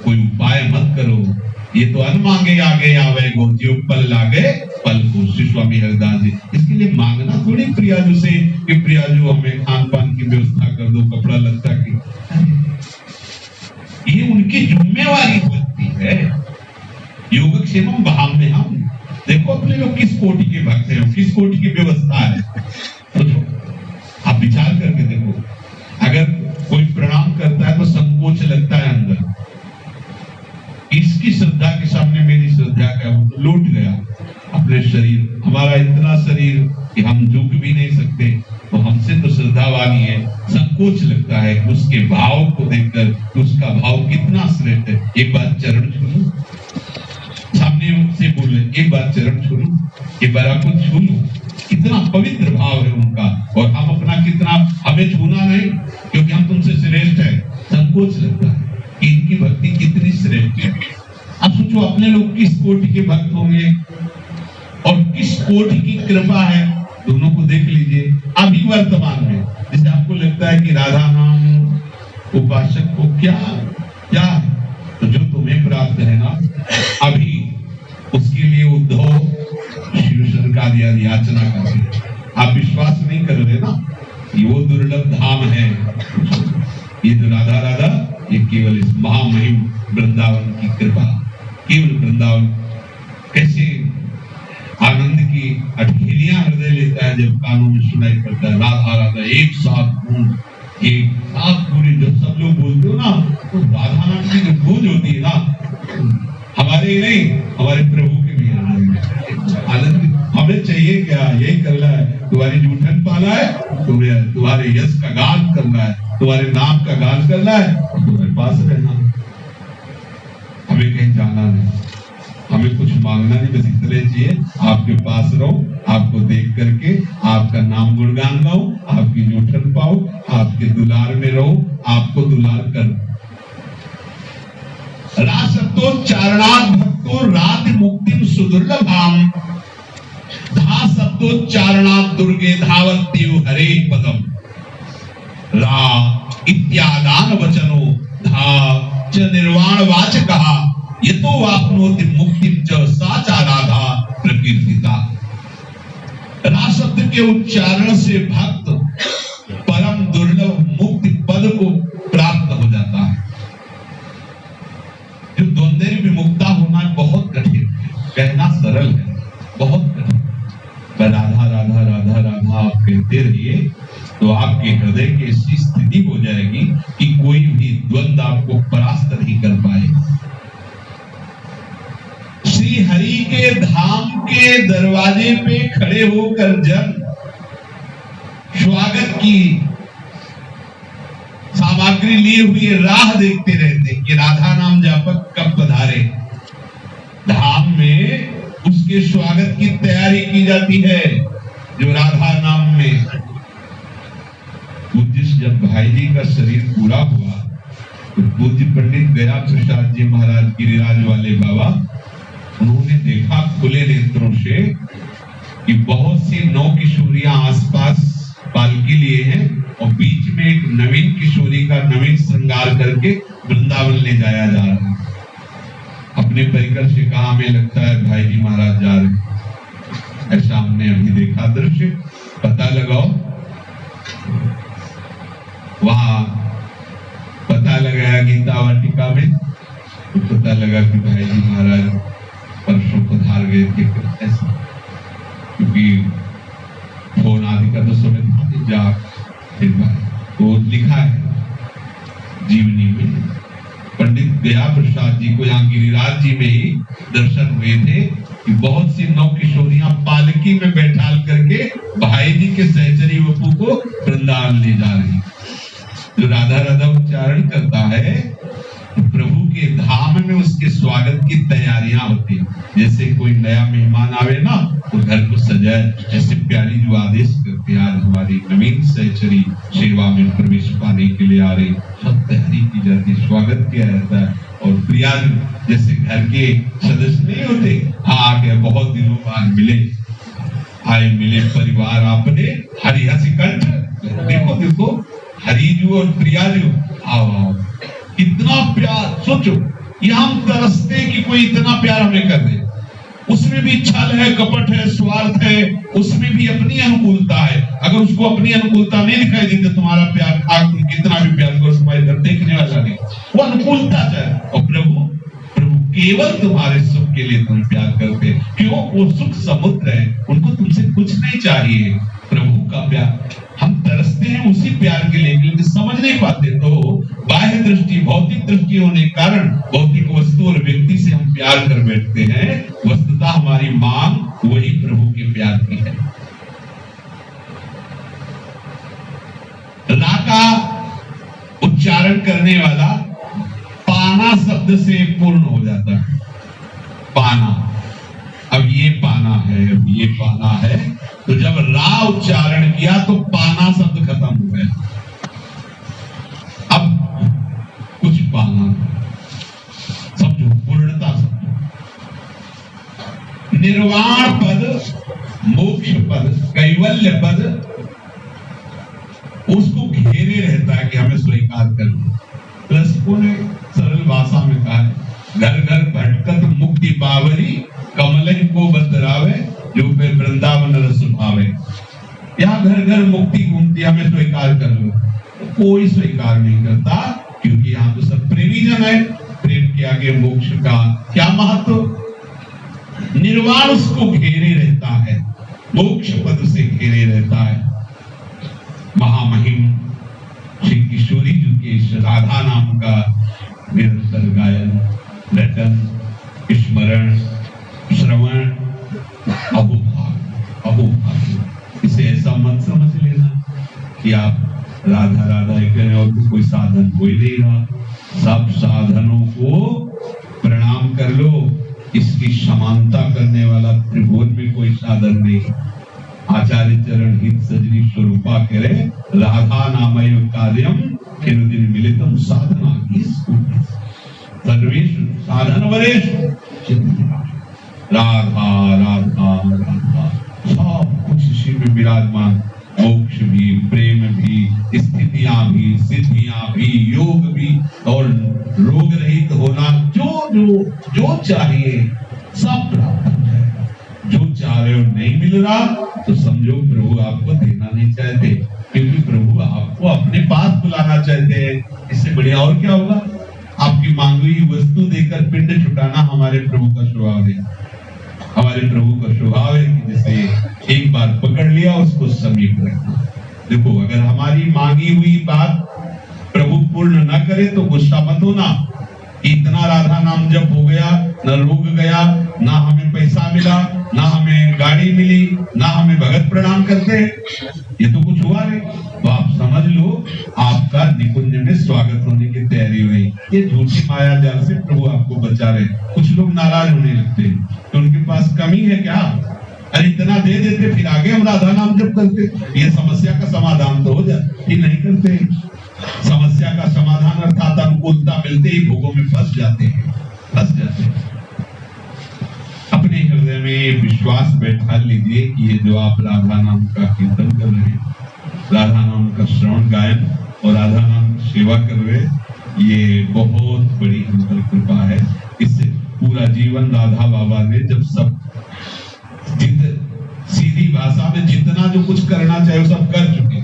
कोई उपाय मत करो। ये तो अन मांगे आगे आवे गो, जो पल लागे पल को, श्री स्वामी हरिदास जी। इसके लिए मांगना थोड़ी प्रियाजू से कि प्रियाजू हमें खान पान की व्यवस्था कर दो, कपड़ा लत्ता की, ये उनकी जिम्मेवारी होती है। योगक्षेमम वहाम्यहम्, देखो अपने लोग किस कोटि के भक्त हैं, किस कोटि की व्यवस्था है, तो आप विचार करके देखो। अगर कोई प्रणाम करता है तो संकोच लगता है अंदर, इसकी श्रद्धा के सामने मेरी श्रद्धा क्या, वो तो लौट गया अपने शरीर। हमारा इतना शरीर कि हम झुक भी नहीं सकते, तो हमसे तो श्रद्धावानी है, संकोच लगता है उसके भाव को देखकर, उसका भाव कितना श्रेष्ठ है। एक बार चरण छू, सामने से बोले एक बार चरण छू, एक बार आपको छू लो, कितना पवित्र भाव है उनका, और हम अपना कितना, हमें छूना नहीं, संकोच लगता है कि इनकी भक्ति कितनी श्रेष्ठ है। अब सोचो अपने लोग किस कोटि के भक्त होंगे और किस कोटि की कृपा है, दोनों को देख लीजिए। अभी वर्तमान में जैसे आपको लगता है कि राधा नाम उपासक को क्या क्या तो जो तुम्हें प्राप्त है ना, अभी उसके लिए उद्धव शिव शंकर याचना करते। आप विश्वास नहीं कर रहे ना, ये वो दुर्लभ धाम है। ये जो राधा राधा, ये केवल इस महामहिम वृंदावन की कृपा, केवल वृंदावन कैसे आनंद की अठेलियां हृदय लेता है जब कानों में सुनाई पड़ता है राधा राधा एक साथ गूंज, एक साथ पूरी। जब सब लोग बोलते हो ना तो राधा नाम की जो गूंज होती है ना, हमारे नहीं, हमारे प्रभु के भी आनंद। हमें चाहिए क्या? यही करना है, तुम्हारी जूठन पाना है, तुम्हें तुम्हारे यश का गान करना है, तुम्हारे नाम का गान करना है, तुम्हारे पास रहना है। हमें कहीं जाना नहीं, हमें कुछ मांगना नहीं, बस इतने चाहिए आपके पास रहो, आपको देख करके आपका नाम गुणगान गाओ, आपकी जूठन पाओ, आपके दुलार में रहो, आपको दुलार करो। रासत्तोच्चारणात् भक्तो राति मुक्तिम सुदुर्लभाम, धा शब्दोच्चारणात् दुर्गे धावत्यु हरे पदम। रा इत्यादान वचनो धा च निर्वाण वाचकः, यतो वाप्नोति मुक्तिम च सा च राधा प्रकीर्तिता। रा शब्द के उच्चारण से भक्त परम दुर्लभ मुक्ति पद को प्राप्त हो जाता है। जो द्वंद्व विमुक्ता होना बहुत कठिन है, कहना सरल है, बहुत कठिन। पर राधा राधा राधा राधा आप कहते रहिए तो आपके हृदय की ऐसी स्थिति हो जाएगी कि कोई भी द्वंद्व आपको परास्त नहीं कर पाएगा। श्री हरि के धाम के दरवाजे पे खड़े होकर जन स्वागत की सामग्री लिए हुए राह देखते रहते कि राधा नाम जापक कब पधारे। धाम में उसके स्वागत की तैयारी की जाती है जो राधा नाम में। पूज्य जब भाई जी का शरीर पूरा हुआ तो पूज्य पंडित गया प्रसाद जी महाराज गिरिराज वाले बाबा, उन्होंने देखा खुले नेत्रों से कि बहुत सी नौ किशोरियां आसपास पालकी लिए हैं और बीच में एक नवीन किशोरी का नवीन श्रृंगार करके वृंदावन ले जाया जा रहा है। अपने परिकर से कहा हमें लगता है भाई जी महाराज जा रहे। ऐसा हमने अभी देखा दृश्य, पता लगाओ। वहां पता लगाया गीता वाटिका में तो पता लगा कि भाई जी महाराज परसों पधार गए थे। ऐसा क्योंकि फोन आदि का तो समय था जा फिर तो लिखा है जीवनी में। पंडित गया प्रसाद जी को यहाँ गिरिराज जी में ही दर्शन हुए थे कि बहुत सी नौ किशोरियां पालकी में बैठाल करके भाई जी के सहचरी वपू को वृंदावन ले जा रही। जो राधा राधा उच्चारण करता है तो प्रभु के धाम में उसके स्वागत की तैयारियां होती है। जैसे कोई नया मेहमान आवे ना तो घर को सजाए, ऐसे प्यारी जो आदेश करते आज हमारी नवीन सहचरी सेवा में प्रवेश पाने के लिए आ रही, सब तैयारी की जाती, स्वागत किया जाता है। और प्रिया जैसे घर के सदस्य नहीं होते, हाँ आ गए, बहुत दिनों बाद मिले, आए मिले परिवार आपने हरि हसी कंठ। देखो देखो हरिजू और प्रियाजू, आओ आओ, कितना प्यार। सोचो यहाँ हम तरसते कि कोई इतना प्यार हमें कर दे, उसमें भी छल है, कपट है, स्वार्थ है, उसमें भी अपनी अनुकूलता है। अगर उसको अपनी अनुकूलता नहीं दिखाई देती तुम्हारा प्यार आग कितना भी प्यार करो तुम्हारे घर देखने वाला नहीं, वो अनुकूलता है। और प्रभु केवल तुम्हारे सुख के लिए तुम्हें प्यार करते, क्यों? वो सुख समुद्र है, उनको तुमसे कुछ नहीं चाहिए। प्रभु का प्यार हम तरसते हैं उसी प्यार के लिए, लेकिन समझ नहीं पाते। तो बाह्य दृष्टि, भौतिक दृष्टि होने के कारण भौतिक वस्तु और व्यक्ति से हम प्यार कर बैठते हैं। वस्तुतः हमारी मांग वही प्रभु के प्यार की है। रा का उच्चारण करने वाला पाना शब्द से पूर्ण हो जाता है। पाना, अब ये पाना है, अब ये पाना है, तो जब रा उच्चारण किया तो पाना शब्द खत्म हो गया। अब निर्वाण पद, मोक्ष पद, कैवल्य पद उसको घेरे रहता है कि हमें स्वीकार कर लो। कृष्ण ने सरल भाषा में कहा है, घर घर भटकत मुक्ति पावरी, कमल को बतरावे, जो पे वृंदावन रस भावे। यहाँ घर घर मुक्ति घूमती, हमें स्वीकार कर लो। तो कोई स्वीकार नहीं करता, क्योंकि यहाँ तो सब प्रेमी जन है। प्रेम के आगे मोक्ष का क्या महत्व? निर्वाण उसको घेरे रहता है, मोक्ष पद से घेरे रहता है। महामहिम श्री किशोरी जी के इस राधा नाम का निरंतर गायन, रटन, स्मरण, श्रवण अहोभाग्य। इसे ऐसा मत समझ लेना कि आप राधा राधा करें और तो कोई साधन हो ही नहीं रहा। सब साधनों को प्रणाम कर लो, इसकी समानता करने वाला त्रिभुवन में कोई साधन नहीं। आचार्य चरण हित सजनी स्वरूपा करे, राधा नामय कार्यम किनुदिन मिलितम साधना की सर्वेषु साधन वरेषु। राधा राधा राधा सब कुछ इसी में विराजमान। मोक्ष भी, प्रेम भी, स्थितियां भी, सिद्धियां भी, योग भी और रोग रहित होना, जो चाहिए सब प्राप्त हो जाएगा। जो चाह रहे हो नहीं मिल रहा तो समझो प्रभु आपको देना नहीं चाहते, क्योंकि प्रभु आपको अपने पास बुलाना चाहते हैं। इससे बढ़िया और क्या होगा? आपकी मांगी हुई वस्तु देकर पिंड छुटाना हमारे प्रभु का स्वभाव है। हमारे प्रभु का स्वभाव है कि जैसे एक बार पकड़ लिया उसको समीप रखना। देखो, अगर हमारी मांगी हुई बात प्रभु पूर्ण न करे तो गुस्सा मत होना। इतना राधा नाम जप हो गया, न रोग गया, ना हमें पैसा मिला, ना हमें गाड़ी मिली, ना हमें भगत प्रणाम करते, ये तो कुछ हुआ नहीं। तो आप समझ लो आपका निकुंज में स्वागत होने की तैयारी हुई। ये झूठी माया जाल से प्रभु आपको बचा रहे। कुछ लोग नाराज होने लगते हैं तो उनके पास कमी है क्या? अरे इतना दे देते फिर आगे हम राधा नाम जप करते, ये समस्या का समाधान तो हो जाए। ये नहीं करते। समस्या का समाधान अर्थात अनुकूलता मिलते ही भोगों में फंस जाते हैं। अपने हृदय में विश्वास बैठा लीजिए कि ये जो आप राधा नाम का कीर्तन कर रहे हैं, राधा नाम का श्रवण गायन और राधा नाम की सेवा कर रहे हैं, ये बहुत बड़ी हम पर कृपा है। इससे पूरा जीवन राधा बाबा ने जब सब सीधी भाषा में जितना जो कुछ करना चाहिए सब कर चुके।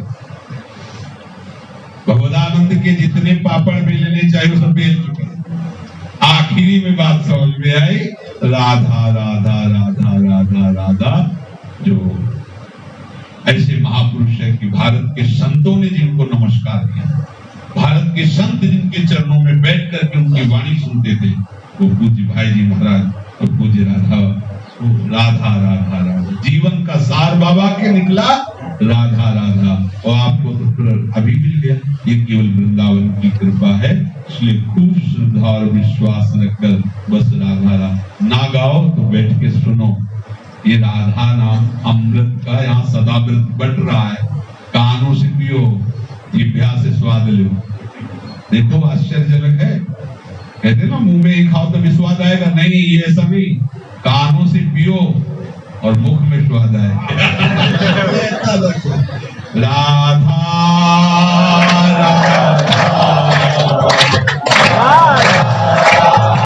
भगवदानंद के जितने पापड़ बेलने चाहिए वो सब बेल चुके। आखिरी में बात समझ में आई, राधा राधा राधा राधा राधा। जो ऐसे महापुरुष है कि भारत के संतों ने जिनको नमस्कार किया, भारत के संत जिनके चरणों में बैठ करके उनकी वाणी सुनते थे, वो पूज्य भाई जी महाराज और पूज्य राधा राधा राधा राधा। जीवन का सार बाबा के निकला राधा राधा, और आपको तो अभी मिल गया। ये केवल वृंदावन की कृपा है। इसलिए खूब श्रद्धा और विश्वास रखकर बस राधा राधा ना गाओ तो बैठ के सुनो। ये राधा नाम अमृत का यहाँ सदामृत बट रहा है। कानों से पियो, जिह्वा से स्वाद लो। देखो आश्चर्यजनक है। कहते ना मुंह में ही खाओ तो भी स्वाद आएगा, नहीं ये ऐसा नहीं। कानों से पियो और मुख में स्वाद आएगा। राधा राधा